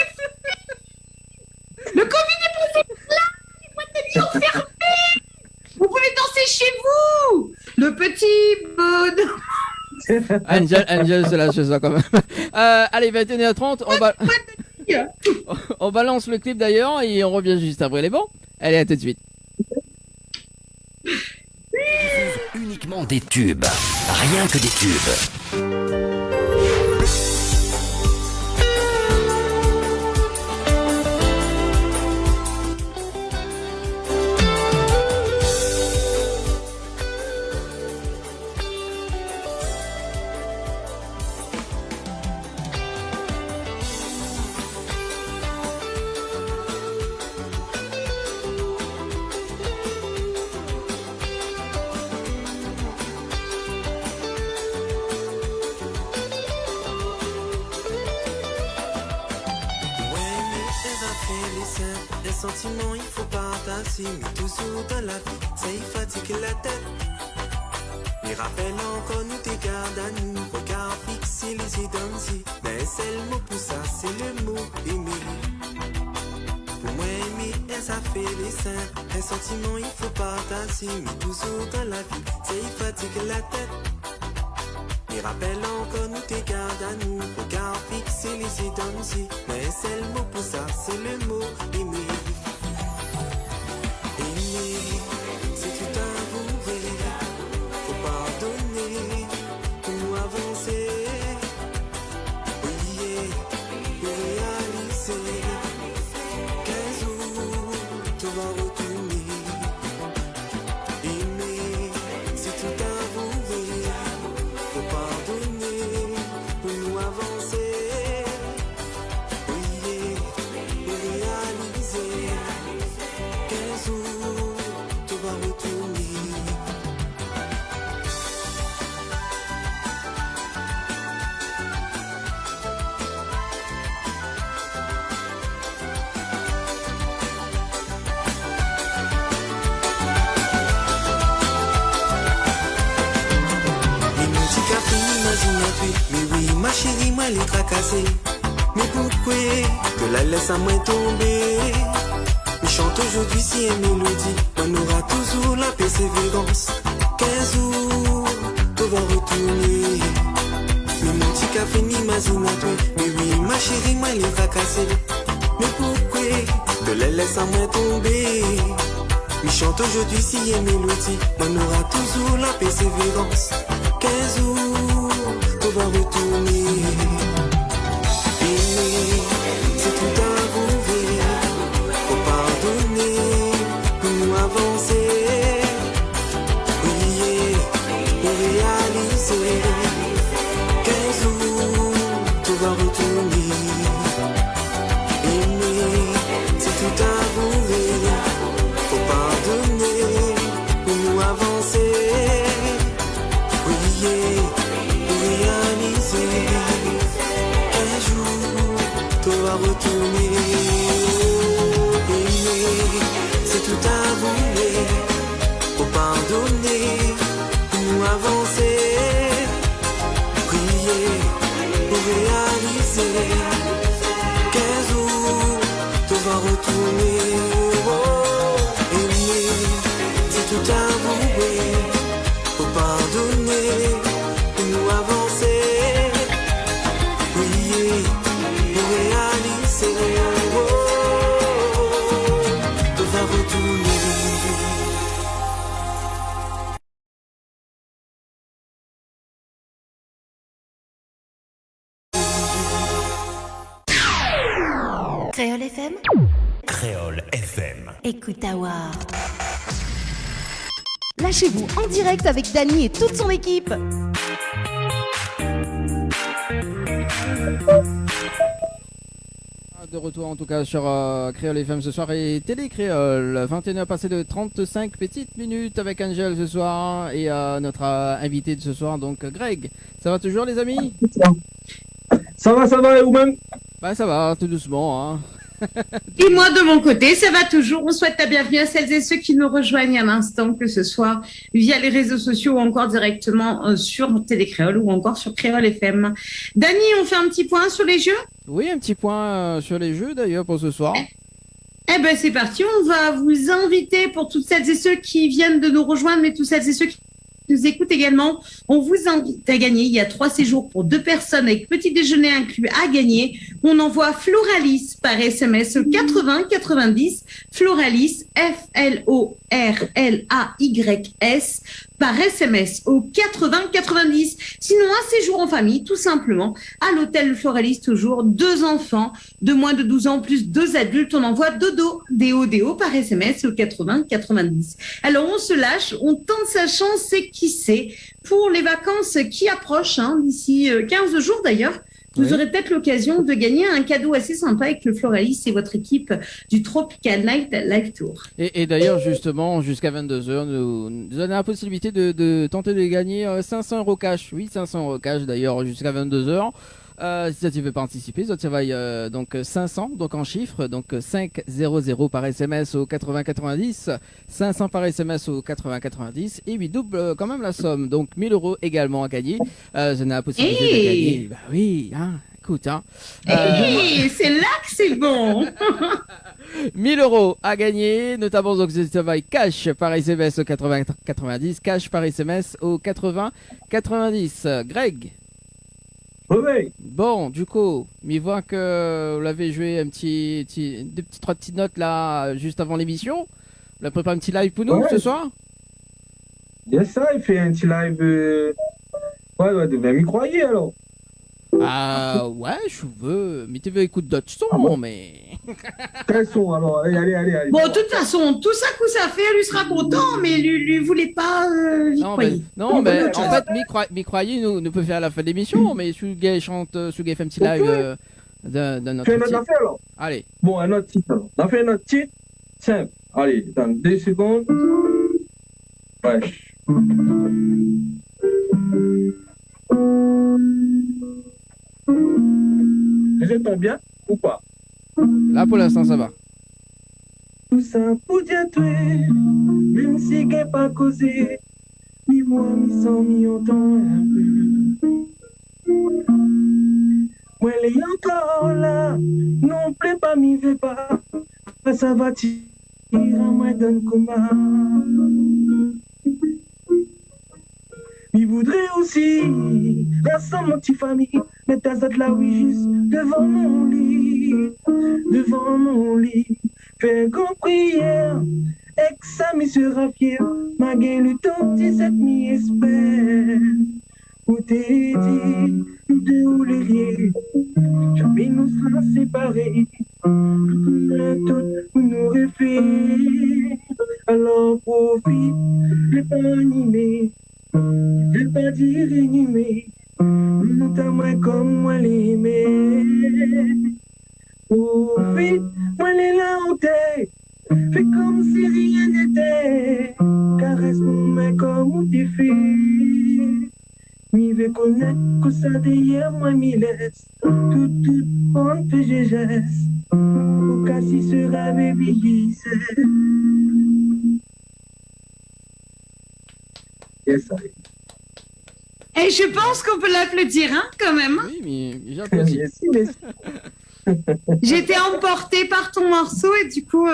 Le Covid est passé là. Les boîtes de nuit ont fermé. Vous pouvez danser chez vous. Le petit bonhomme. Angel, c'est là, je sais quand même. Allez, 21h30, on balance le clip d'ailleurs et on revient juste après les bons. Allez, à tout de suite. Uniquement des tubes, rien que des tubes. Les sentiments, il faut partager, mais toujours dans la vie, ça y fatigue la tête. Me rappelle encore nous tes gardes à nous, regard fixé, les yeux dans les yeux. Mais c'est le mot pour ça, c'est le mot aimer. Pour moi aimer, ça fait les seins. Un sentiment il faut partager, mais toujours dans la vie, c'est il fatigue la tête. Me rappelle encore nous tes gardes à nous, regard fixé, les yeux dans les yeux. Mais c'est le mot pour ça, c'est le mot aimer. Aimer, c'est tout avouer, faut pardonner, pour nous avancer. Oublier, pour réaliser, qu'un jour tu vas retourner. Aimer, c'est tout avouer, faut pardonner, pour nous avancer. Oublier, pour réaliser, qu'un jour tu vas retourner. Mais mon petit café, imagine-toi. Mais oui, ma chérie, moi, elle est tracassée. Mais pourquoi que la laisse à moi tomber? Je chante aujourd'hui si une mélodie. On aura toujours la persévérance. 15 jours, on va retourner. Mais mon petit café, imagine-toi. Mais oui, ma chérie, moi, elle est tracassée. Mais pourquoi que la laisse à moi tomber? Je chante aujourd'hui si une mélodie. On aura toujours la persévérance. 15 jours, on va retourner. Aimer, c'est tout avouer, faut pardonner, pour nous avancer. Oublier, pour réaliser, qu'un jour, tout va retourner. Aimer, c'est tout avouer, faut pardonner, pour nous avancer. Oublier, pour réaliser, un jour, tout va retourner. Aimer, c'est tout avouer, faut pardonner, pour nous avancer. Prier, pour réaliser, qu'un jour, tout va retourner. Oh, aimer, c'est tout avouer, faut pardonner, pour nous avancer. Prier, pour réaliser, tout va retourner. Créole FM, Créole FM. écoute Awa. Lâchez-vous en direct avec Dany et toute son équipe. De retour en tout cas sur Créole FM ce soir et Télé Créole. 21h passé de 35 petites minutes avec Angel ce soir et notre invité de ce soir donc Greg. Ça va toujours les amis? Ça va, et vous-même? Bah ça va, tout doucement hein. Et moi, de mon côté, ça va toujours. On souhaite la bienvenue à celles et ceux qui nous rejoignent à l'instant, que ce soit via les réseaux sociaux ou encore directement sur Télécréole ou encore sur Créole FM. Dany, on fait un petit point sur les jeux? Oui, un petit point sur les jeux d'ailleurs pour ce soir. Eh ben, c'est parti. On va vous inviter pour toutes celles et ceux qui viennent de nous rejoindre, mais toutes celles et ceux qui nous écoutent également. On vous invite à gagner. Il y a 3 séjours pour 2 personnes avec petit déjeuner inclus à gagner. On envoie Floralis par SMS au 80 90. Floralis, F-L-O-R-L-A-Y-S par SMS au 80 90. Sinon, un séjour en famille, tout simplement, à l'hôtel Floralis, toujours 2 enfants de moins de 12 ans plus 2 adultes. On envoie dodo, D-O-D-O par SMS au 80 90. Alors, on se lâche, on tente sa chance et qui sait, pour les vacances qui approchent, hein, d'ici 15 jours d'ailleurs, vous Oui. aurez peut-être l'occasion de gagner un cadeau assez sympa avec le Floralis et votre équipe du Tropical Night Live Tour. Et d'ailleurs, justement, jusqu'à 22h, nous avons la possibilité de tenter de gagner 500 € cash. Oui, 500 € cash d'ailleurs, jusqu'à 22h. Si tu veux participer, ça travaille donc 500 donc en chiffres, donc 500 par SMS au 80 90, 500 par SMS au 80 90 et 8 double quand même la somme, donc 1000 € également à gagner. Je n'ai la possibilité de gagner. Bah oui, hein, écoute, hein. C'est là que c'est bon. 1000 € à gagner, notamment donc je travaille cash par SMS au 80 90, cash par SMS au 80 90. Greg. Oui. Bon, du coup, il voit que vous l'avez joué trois petites notes là, juste avant l'émission. Vous avez préparé un petit live pour nous ce soir? Yes, ça, il fait un petit live. Ouais, devait m'y croire alors. Ah, ouais, je veux. Mais tu veux écouter d'autres sons, mais. Quels sont alors? Allez. Bon, de toute façon, tout ça que ça fait, lui sera content, mais lui voulait pas y croire. Non, mais en fait, m'y croyez, nous peut faire à la fin de l'émission, mais Sugay chante, Sugay fait un petit live d'un autre titre. Fais un autre alors. Allez. Bon, un autre titre alors. On a fait un autre titre. Simple. Allez, dans 2 secondes. Ouais. Je tombe bien ou pas? Là, pour l'instant, ça va. Tout ça pour dire toi, même si qu'elle pas causé, ni moi, ni sans, ni autant un peu. Moi, elle est encore là, non plus pas, m'y vais pas, ça va tirer, moi, donne combat. Il voudrait aussi rassembler mon petit famille, mettre ta zette là, oui, juste devant mon lit, faire grand prière, et que ça me sera fier, ma gueule le temps 17 m'y espère, où t'es dit, nous deux ou les riens, jamais nous sera séparés, tout nous aurait fait, alors profite, les pas animés. Je vais pas dire inhumé, nous t'as moins comme moi l'aimé. Oh, vite, moi les là où t'es, fais comme si rien n'était, caresse mon main comme où t'es fait. M'y vais connaître que ça derrière moi m'y laisse, tout, on fait j'ai geste, au cas si sera baby, c'est. Yes, Et je pense qu'on peut l'applaudir, hein, quand même. Oui, mais j'applaudis. J'étais emportée par ton morceau et du coup,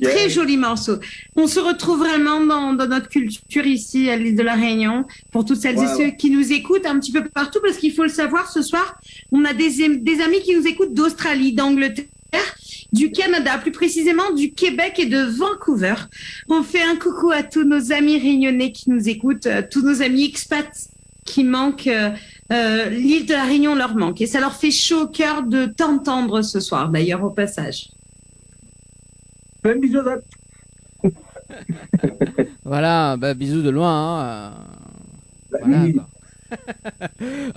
très joli morceau. On se retrouve vraiment dans notre culture ici à l'île de la Réunion pour toutes celles et ceux qui nous écoutent un petit peu partout parce qu'il faut le savoir, ce soir, on a des amis qui nous écoutent d'Australie, d'Angleterre, du Canada, plus précisément du Québec et de Vancouver. On fait un coucou à tous nos amis réunionnais qui nous écoutent, tous nos amis expats qui manquent, l'île de la Réunion leur manque. Et ça leur fait chaud au cœur de t'entendre ce soir, d'ailleurs, au passage. Plein de bisous. Voilà, bah, bisous de loin. Hein. Voilà, quoi.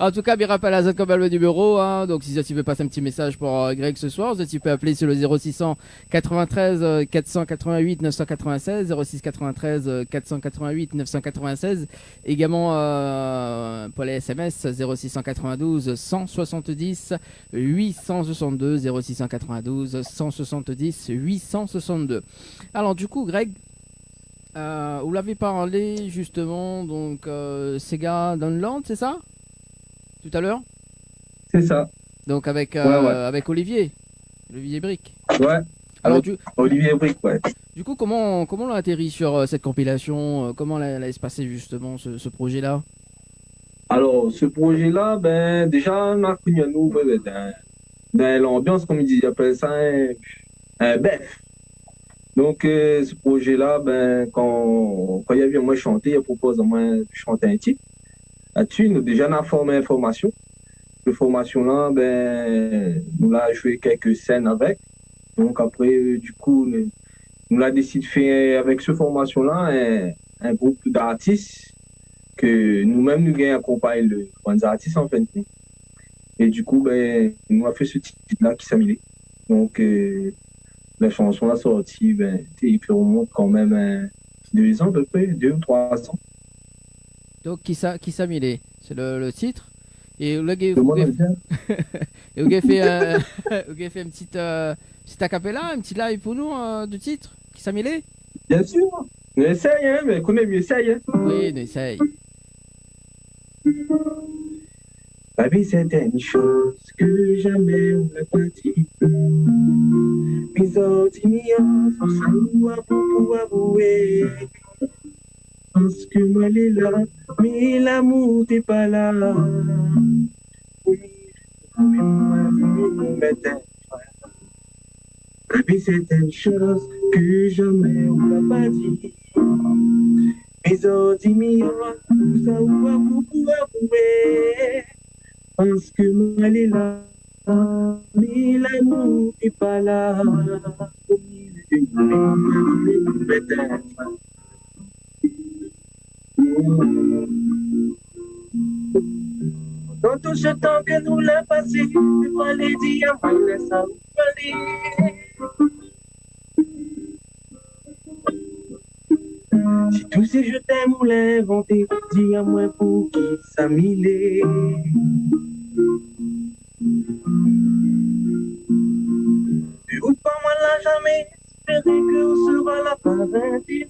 En tout cas, bien rappel à Z comme le numéro. Hein. Donc, si tu veux passer un petit message pour Greg ce soir, tu peux appeler sur le 0600 93 488 996, 06 93 488 996. Également pour les SMS 0692 170 862, 0692 170 862. Alors, du coup, Greg. Vous l'avez parlé justement, donc Sega Downland, c'est ça? Tout à l'heure? C'est ça. Donc avec Olivier Brick. Ouais. Alors Olivier Brick, ouais. Du coup, comment on a atterri sur cette compilation? Comment elle se passé justement ce projet-là? Alors, ce projet-là, ben déjà, on a connu nous dans l'ambiance, comme ils appellent ça, un bef. Donc, ce projet-là, ben, quand il y a vu moi chanter, il propose à moi de chanter un titre. Là-dessus, nous déjà on a formé une formation. Cette formation-là, ben, nous l'a joué quelques scènes avec. Donc après, du coup, nous l'a décidé de faire avec cette formation-là un groupe d'artistes que nous-mêmes nous gagnons accompagner les artistes en fin de compte. Et du coup, ben, nous avons fait ce titre-là qui s'appelait. Donc, la chanson a sorti, ben, il remonte quand même 2 ans à peu près, 2 ou 3 ans. Donc qui s'amilé, c'est le titre. Et vous avez Demande bien. fait une petite acapella, un petit live pour nous de titre qui s'amélé. Bien sûr. On essaye, hein, mais quand même, on essaye. Hein. Oui, on essaye. La vie, c'est une chose que jamais on n'a pas dit. Mes autres ignorants sont savoir pour avouer. Parce que moi, elle est là, mais l'amour n'est pas là. Oui, la vie, c'est une chose que jamais on n'a pas dit. Mes autres ignorants sont savoir pour avouer. Parce que moi, elle est là, mais l'amour n'est pas là. Dans tout ce temps que nous l'avons passé, il fallait dire, moi, laisse ça vous fallait. Si tous ces je t'aime ou l'inventé, dis à moi pour qui ça m'illait. Et ou pas moi là jamais espéré qu'on sera là par intime.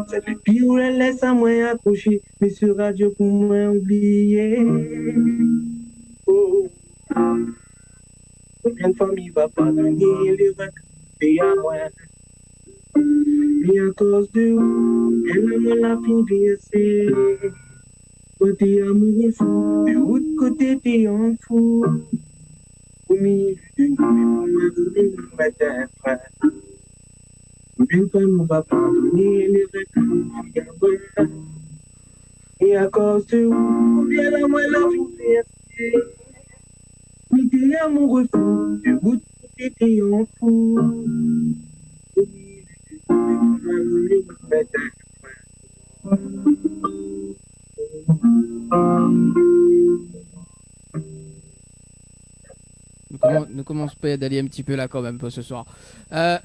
C'est le pire où elle laisse à moi accrocher, mais sur radio pour moi oublier. Oh. Combien de familles va pardonner les recrutés à moi? Et à cause de où, elle m'a la fin blessée. Côté amoureux fou, de l'autre côté t'es en fou. Au milieu de nous, mais pour me matin, frère. Combien de familles va pardonner les recrutés à moi? Et à cause de où, combien la moi la fin blessée. Mais t'es amoureux fou, de l'autre côté t'es en fou. Au milieu de nous, mais pour me matin, frère. Nous commençons pas d'aller un petit peu là quand même pour ce soir.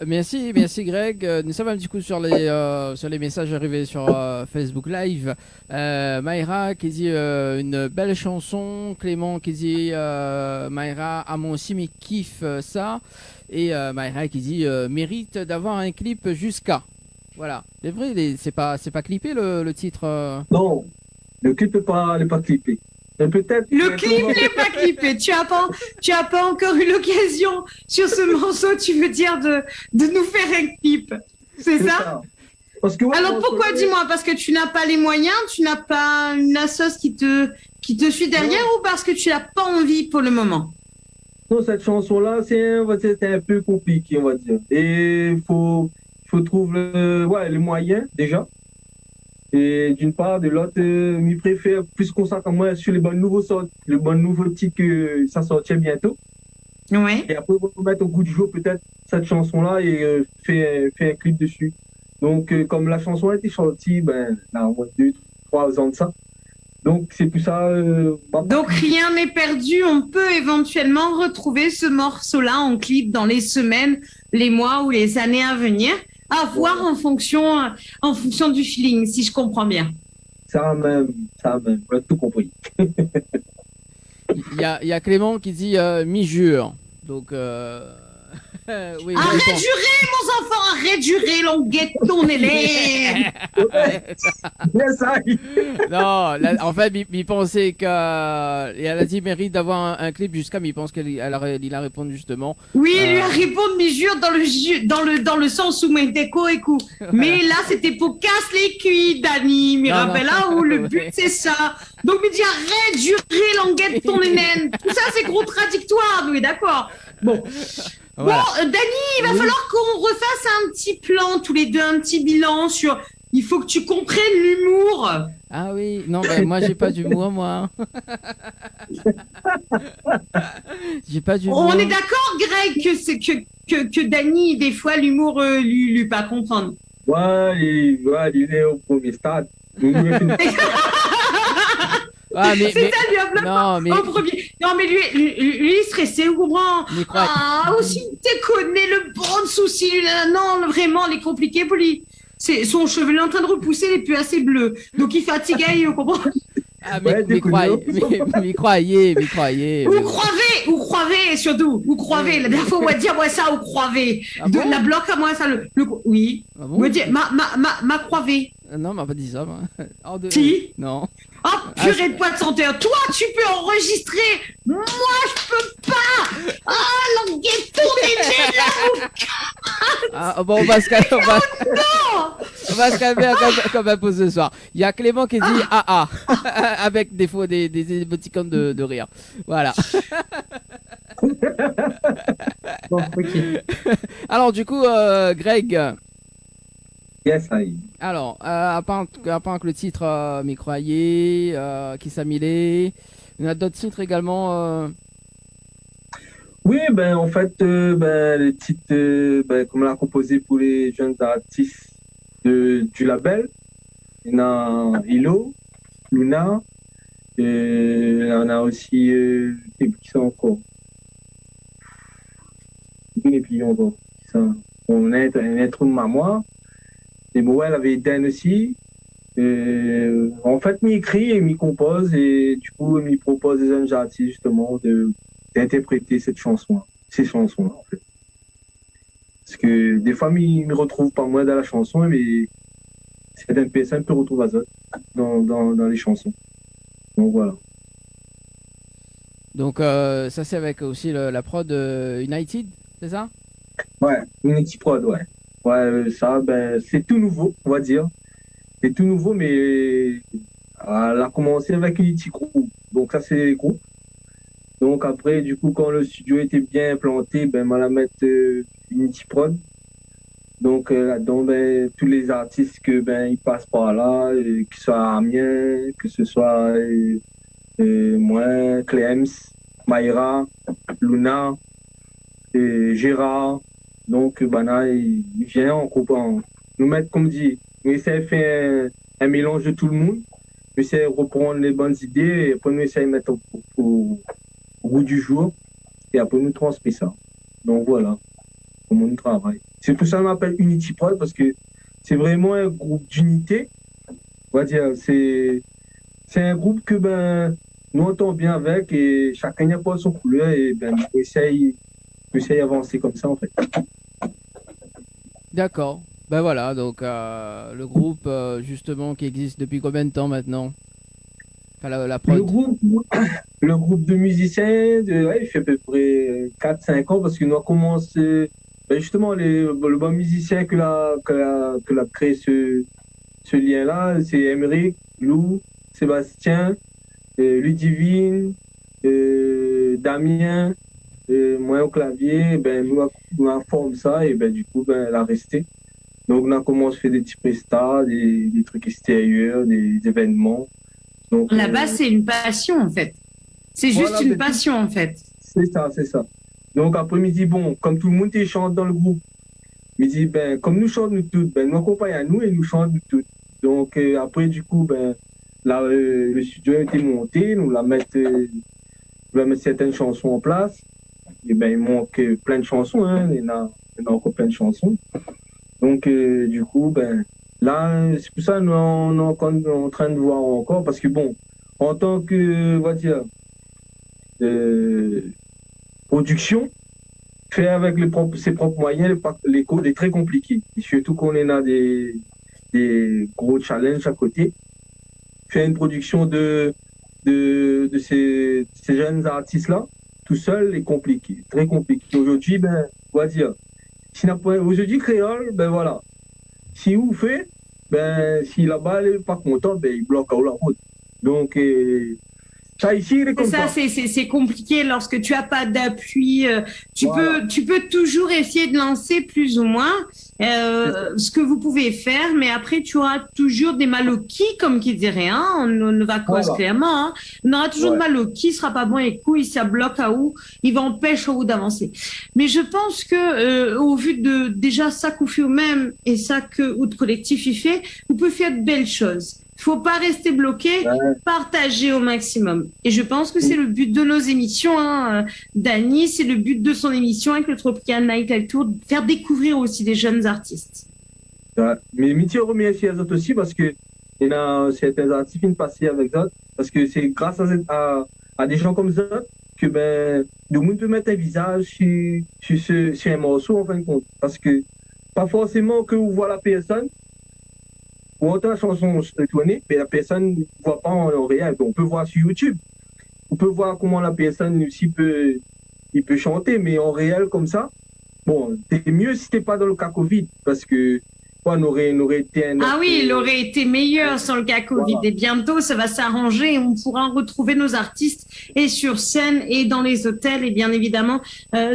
Merci Greg. Nous sommes un petit coup sur les messages arrivés sur Facebook Live. Mayra qui dit une belle chanson. Clément qui dit Mayra à mon aussi mais kiffe ça. Et Mayra qui dit mérite d'avoir un clip jusqu'à. Voilà. C'est vrai, c'est pas clippé le titre. Non, le clip n'est pas clippé. Mais peut-être. Le clip n'est pas clippé. Tu as pas encore eu l'occasion sur ce morceau, tu veux dire, de nous faire un clip. C'est ça? Parce que, ouais, alors pourquoi, dis-moi, parce que tu n'as pas les moyens, tu n'as pas une assoce qui te suit derrière, ou parce que tu n'as pas envie pour le moment? Non, cette chanson-là, c'est un peu compliqué, on va dire. Et il faut trouver les moyens, déjà. Et d'une part, de l'autre, je préfère plus concentrer moi sur les bonnes nouveaux titres que ça sortait bientôt. Ouais. Et après, on va mettre au goût du jour peut-être cette chanson-là et faire un clip dessus. Donc, comme la chanson a été sortie, il y a au moins 2-3 ans de ça. Donc, c'est pour ça. Donc, rien n'est perdu. On peut éventuellement retrouver ce morceau-là en clip dans les semaines, les mois ou les années à venir. À voir en fonction du feeling, si je comprends bien. Ça même, on a tout compris. Il y a Clément qui dit mi-jure. Donc, oui, arrête de jurer, mon enfant, arrête de jurer, longuette ton élève. Non, en fait, il pensait qu'elle a dit mérite d'avoir un clip jusqu'à, mais il pense qu'il a répondu justement. Oui, il lui a répondu mi-jure dans le sens où mes déco et coup. Mais là, c'était pour casser les cuits, Dani. Mais rappelle là où le but c'est ça. Donc, il dit arrête de jurer, longuette ton élève. Tout ça, c'est contradictoire, oui, d'accord. Bon. Voilà. Bon, Dani, il va falloir qu'on refasse un petit plan, tous les deux, un petit bilan sur... Il faut que tu comprennes l'humour. Ah oui, non, moi, j'ai pas d'humour, moi. J'ai pas d'humour. On est d'accord, Greg, que Dani, des fois, l'humour, lui pas comprendre. Ouais, il est au premier stade. Ah, mais, c'est ça, lui a non, premier. Non, mais lui, stressé, vous comprenez? Ah, aussi, tu connais le bon souci. Non, vraiment, il est compliqué pour lui. son cheveu il est en train de repousser, il est plus assez bleu. Donc il fatigue, vous comprenez? Ah, Ouais, mais croyez. Ou croyez, surtout. Ou croyez. La dernière fois, on va dire, moi, ça, ou croyez. Ah bon La bloque à moi, ça, oui. Ah bon Me dire, ma croyez. Non, m'a pas dit ça. Moi. Si. Non. Oh, purée de poids de santé. Toi, tu peux enregistrer. Moi, je peux pas. Ah, l'enquête tournée Ah, bon, on va se calmer. On va se calmer comme un peu ce soir. Il y a Clément qui dit ah avec des fois des émoticônes de rire. Voilà. Bon, ok. Alors du coup, Greg. Yes, aïe. Alors, à part que le titre M'y croyez, qui s'amilait, il y en a d'autres titres également. Oui, ben en fait, le titre, comme on l'a composé pour les jeunes artistes du label, il y en a Hilo, Luna, et on a aussi qui sont encore. Et puis encore. On a un intro de Mamois. Et Moël avait Dan aussi. En fait, m'y écrit et m'y compose et du coup, m'y propose des jeunes artistes justement d'interpréter ces chansons en fait. Parce que des fois, m'y retrouve pas moi dans la chanson, mais c'est un peu retrouve à dans les chansons. Donc voilà. Donc ça c'est avec aussi la prod United, c'est ça? Ouais, Unity Prod, ouais. Ouais, ça, c'est tout nouveau, on va dire. C'est tout nouveau, mais elle a commencé avec Unity Group. Donc ça, c'est groupe. Donc après, du coup, quand le studio était bien implanté, on va la mettre Unity Prod. Donc là-dedans, tous les artistes ils passent par là, que ce soit Amiens, que ce soit moi, Clems, Mayra, Luna, Gérard. Donc, là, il vient en coupant. Nous mettre, comme dit, nous essayons de faire un mélange de tout le monde. Nous essayons de reprendre les bonnes idées et après nous essayons de mettre au goût du jour. Et après nous transmet ça. Donc voilà, comment on travaille. C'est pour ça qu'on appelle Unity Prod parce que c'est vraiment un groupe d'unité. On va dire, c'est un groupe que nous entendons bien avec et chacun n'a pas son couleur et nous essayons d'avancer comme ça en fait. D'accord. Ben voilà, donc le groupe justement qui existe depuis combien de temps maintenant? Enfin, la prod. Le groupe de musiciens, il fait à peu près 4-5 ans parce que nous avons commencé justement le bon musicien que l'a créé ce lien-là, c'est Émeric, Lou, Sébastien, Ludivine, Damien, moi au clavier, nous avons formé ça et du coup, elle a resté. Donc, on a commencé à faire des petits prestats, des trucs extérieurs, des événements. Donc, là-bas, c'est une passion, en fait. C'est juste une passion, en fait. C'est ça. Donc, après, il dit, bon, comme tout le monde chante dans le groupe, il dit, comme nous chantons nous toutes, nous accompagnons à nous et nous chantons nous toutes. Donc, après, du coup, là, le studio a été monté, nous la mettre certaines chansons en place. Et il manque plein de chansons, hein. Il y en a encore plein de chansons. Donc, du coup, là, c'est pour ça que nous on est encore en train de voir encore, parce que bon, en tant que, on va dire, production, faire avec ses propres moyens, les codes est très compliqué. Et surtout qu'on a des gros challenges à côté. Faire une production de ces jeunes artistes-là, tout seul est compliqué, très compliqué. Aujourd'hui, on va dire, aujourd'hui, créole, voilà. Si vous faites, si là-bas, elle n'est pas content, il bloque la route. Donc, ça ici, il est comme ça. C'est compliqué lorsque tu n'as pas d'appui. Tu peux toujours essayer de lancer plus ou moins ce que vous pouvez faire, mais après, tu auras toujours des maloquis, comme qui dirait, hein, on va cause clairement. Hein. On aura toujours des maloquis, il sera pas bon et couille, ça bloque à où, il va empêcher au d'avancer. Mais je pense que, au vu de déjà ça qu'on fait même et ça que Oud Collectif y fait, vous pouvez faire de belles choses. Il faut pas rester bloqué, partager au maximum. Et je pense que c'est le but de nos émissions, hein. Dany, c'est le but de son émission avec le Tropical Night Tour, de faire découvrir aussi des jeunes artistes. Mais je remercie les autres aussi parce que il y a certains artistes qui passent avec eux. Parce que c'est grâce à des gens comme ça que le monde peut mettre un visage sur un morceau en fin de compte. Parce que pas forcément que vous voyez la personne, ou entend la chanson tourner, mais la personne ne voit pas en réel. On peut voir sur YouTube. On peut voir comment la personne aussi peut chanter, mais en réel comme ça, bon, c'est mieux si t'es pas dans le cas Covid, parce que on aurait été un autre... Ah oui, il aurait été meilleur sans le cas Covid. Voilà. Et bientôt, ça va s'arranger et on pourra retrouver nos artistes et sur scène et dans les hôtels et bien évidemment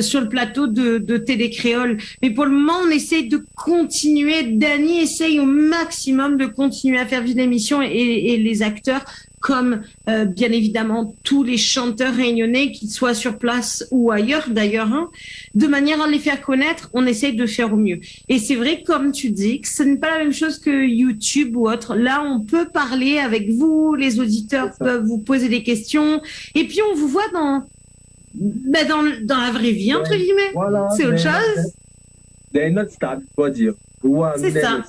sur le plateau de Télé Créole. Mais pour le moment, on essaye de continuer. Dany essaye au maximum de continuer à faire vivre l'émission et les acteurs comme bien évidemment tous les chanteurs réunionnais, qu'ils soient sur place ou ailleurs d'ailleurs, hein, de manière à les faire connaître, on essaye de faire au mieux. Et c'est vrai, comme tu dis, que ce n'est pas la même chose que YouTube ou autre. Là, on peut parler avec vous, les auditeurs peuvent vous poser des questions, et puis on vous voit dans la vraie vie, entre guillemets. Voilà, c'est autre chose. Dans notre stade, on va dire. Ouais, C'est ça.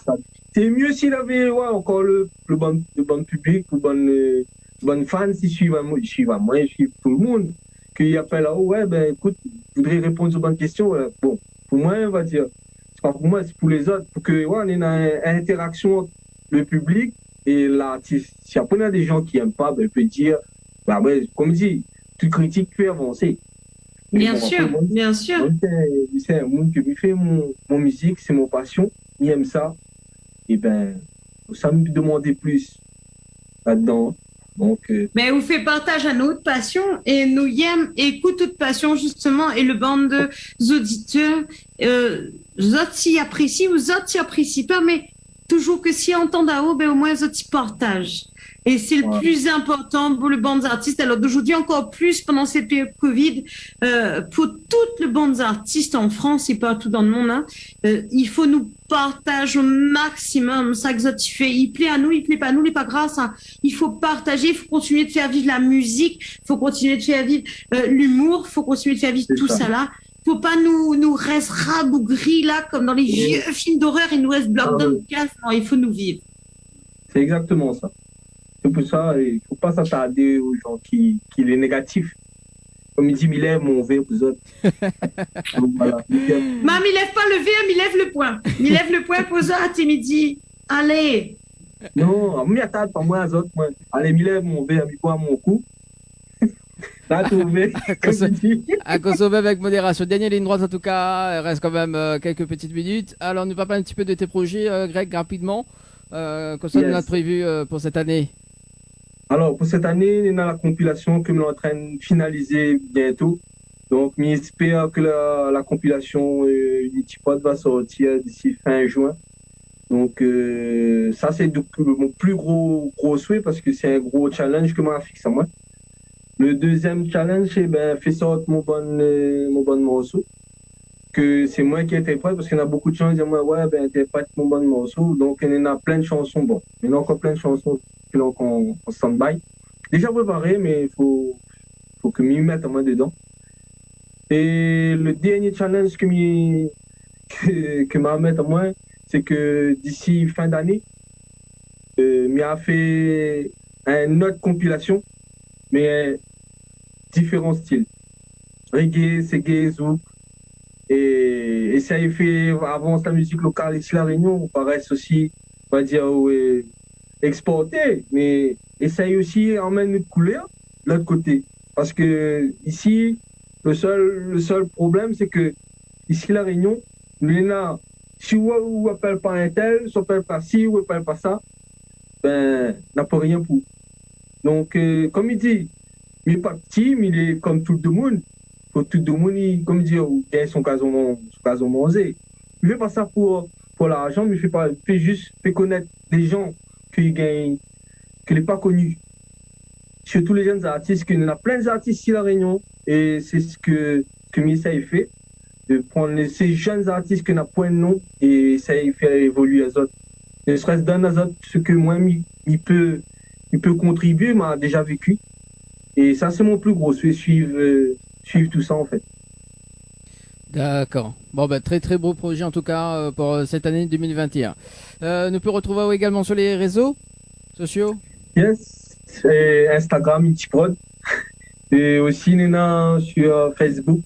C'est mieux s'il avait encore le bon public, le bon fan, s'il suivent moi, ils suivent tout le monde, qu'il appelle là, écoute, je voudrais répondre aux bonnes questions. Bon, pour moi, on va dire, c'est pas pour moi, c'est pour les autres, pour que on ait une interaction entre le public et l'artiste. Si après, il y a des gens qui n'aiment pas, il peut dire, comme je dis, toute critique peut avancer. Bien sûr, bien sûr. C'est un monde qui me fait mon musique, c'est mon passion, il aime ça. Et ça me demandait plus là-dedans. Donc, Mais vous fait partage à notre passion et nous aime écoute toute passion justement et le bande de auditeurs vous autres apprécient vous autres apprécient pas mais toujours que si entendent à haut au moins vous autres partagent et c'est le plus important pour le bande artistes. Alors d'aujourd'hui encore plus pendant cette période Covid pour toutes les bandes artistes en France et partout dans le monde, hein, il faut nous partager au maximum ça que vous fait. Il plaît à nous, il plaît pas à nous, il n'est pas grâce. Hein. Il faut partager, il faut continuer de faire vivre la musique, il faut continuer de faire vivre l'humour, il faut continuer de faire vivre tout ça là. Faut pas nous reste rabougris là comme dans les vieux films d'horreur et nous reste bloc dans le casse. Non, il faut nous vivre. C'est exactement ça. C'est pour ça, il ne faut pas s'attarder aux gens qui les négatifs. Comme il dit, il lève mon verre pour eux autres. Donc, voilà. Maman, il lève pas le verre, il lève le poing. Il lève le poing pour eux autres et il dit, allez. Non, il m'attend pas moi, les autres. Moi. Allez, il lève mon verre, il boit mon coup. Là, tu à consommer avec modération. Dernière ligne droite en tout cas, il reste quand même quelques petites minutes. Alors, nous parlons un petit peu de tes projets, Greg, rapidement. Qu'est-ce qu'on a prévu pour cette année? Alors, pour cette année, on a la compilation que nous sommes en train de finaliser bientôt. Donc, j'espère que la compilation Unity-Pod va sortir d'ici fin juin. Donc, ça, c'est mon plus gros souhait parce que c'est un gros challenge que moi fixe à moi. Le deuxième challenge, c'est faire sortir mon bon morceau. Que c'est moi qui interprète parce qu'il y en a beaucoup de gens qui disent interprète mon bon morceau. Donc, il y en a plein de chansons. Bon, il y en a encore plein de chansons en stand-by. Déjà préparé, mais il faut que je m'y mette moi dedans. Et le dernier challenge que m'a mettre à moi, c'est que d'ici fin d'année, m'a fait une autre compilation, mais différents styles. Reggae, reggae, zouk. Et ça a fait avance la musique locale ici à La Réunion, on paraît aussi, on va dire, exporter, mais essaye aussi emmène notre couleur de l'autre côté. Parce que ici, le seul problème, c'est que ici La Réunion, si on appelle pas un tel, si on appelle pas ci, ou appelle pas ça, n'a pas rien pour. Donc, comme il dit, il n'est pas petit, mais il est comme tout le monde. Pour tout le monde, comme dire, gagne son casement mangé. Il ne fait pas ça pour l'argent, mais il fait juste connaître des gens qu'il gagne, qu'il n'est pas connu. Surtout les jeunes artistes, qu'il y en a plein d'artistes ici à La Réunion, et c'est ce que Missa a fait, de prendre ces jeunes artistes qui n'ont point de nom, et ça a fait évoluer les autres. Ne serait-ce dans les autres, ce que moi, il peut contribuer, m'a déjà vécu. Et ça, c'est mon plus gros, c'est suivre tout ça en fait. D'accord. Bon, bah, très très beau projet en tout cas pour cette année 2021. Nous pouvons retrouver également sur les réseaux sociaux. Yes, et Instagram, Multiprod. Et aussi, Nena, sur Facebook.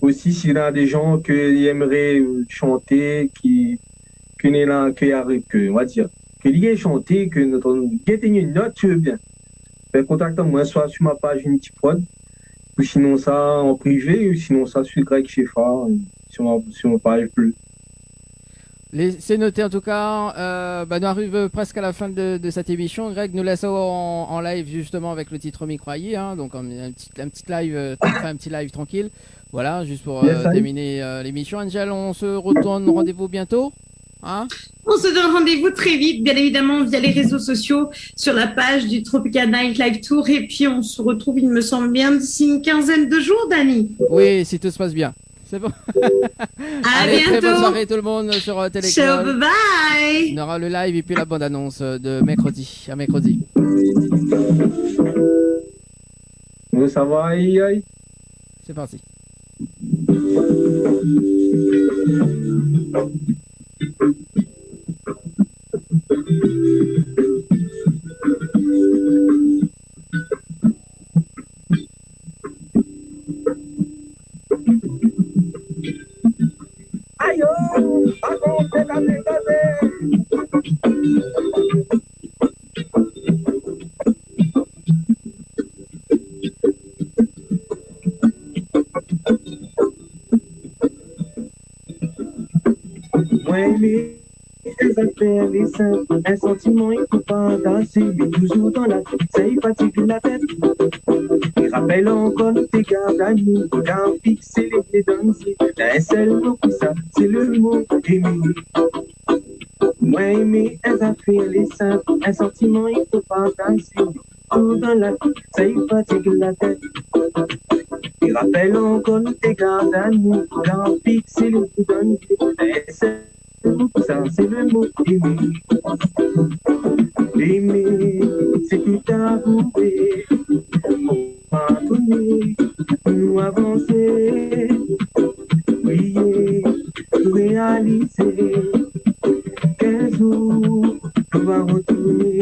Aussi, s'il y a des gens qui aimeraient chanter, on va dire, que lié chanter, que notre une note, tu veux bien. Contacte-moi soit sur ma page Multiprod, ou sinon ça en privé, ou sinon ça sur Greg Shefa, sur ma page bleue. C'est noté en tout cas. Nous arrive presque à la fin de cette émission. Greg nous laisse en live justement avec le titre Microyer, hein, donc un petit live, un petit live tranquille. Voilà, juste pour terminer l'émission. Angel, on se retourne rendez-vous bientôt. Hein, on se donne rendez-vous très vite, bien évidemment, via les réseaux sociaux, sur la page du Tropical Night Live Tour. Et puis, on se retrouve, il me semble bien, d'ici une quinzaine de jours, Dani. Oui, si tout se passe bien. C'est bon. Allez, bientôt. Très bonne soirée tout le monde sur Télécole. Ciao, bye bye. On aura le live et puis la bande-annonce de mercredi à mercredi. Ça va, aïe. C'est parti. Aïe, les seins, un sentiment il faut pas tasser, mais toujours dans la tête, ça y fatigue la tête. Et rappelle encore tes gardes à nous, d'un fixer les pieds dans un seul mot pour ça, c'est le mot aimer. Moi aimer, elles a fait les seins, un sentiment il faut pas tasser, toujours dans la tête, ça y fatigue la tête. Et rappelle encore tes gardes à nous, d'un fixer les pieds dans un seul. Ça, c'est le mot aimer. Aimer, c'est tout avouer. Pardonner, nous avancer. Prier, réaliser. Qu'un jour, on va retourner.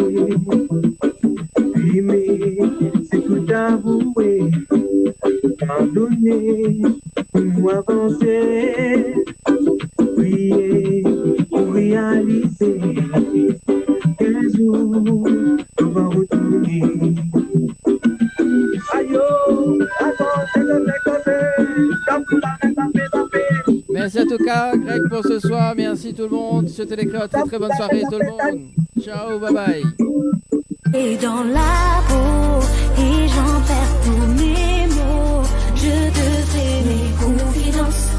Aimer, c'est tout avouer. Pardonner, nous avancer. Prier pour réaliser qu'un jour on va retourner. Aïe, merci en tout cas, Greg, pour ce soir. Merci tout le monde. Je te déclare très très bonne soirée tout le monde. Ciao, bye bye. Et dans la peau, et j'en perds tous mes mots. Je te fais mes confidences.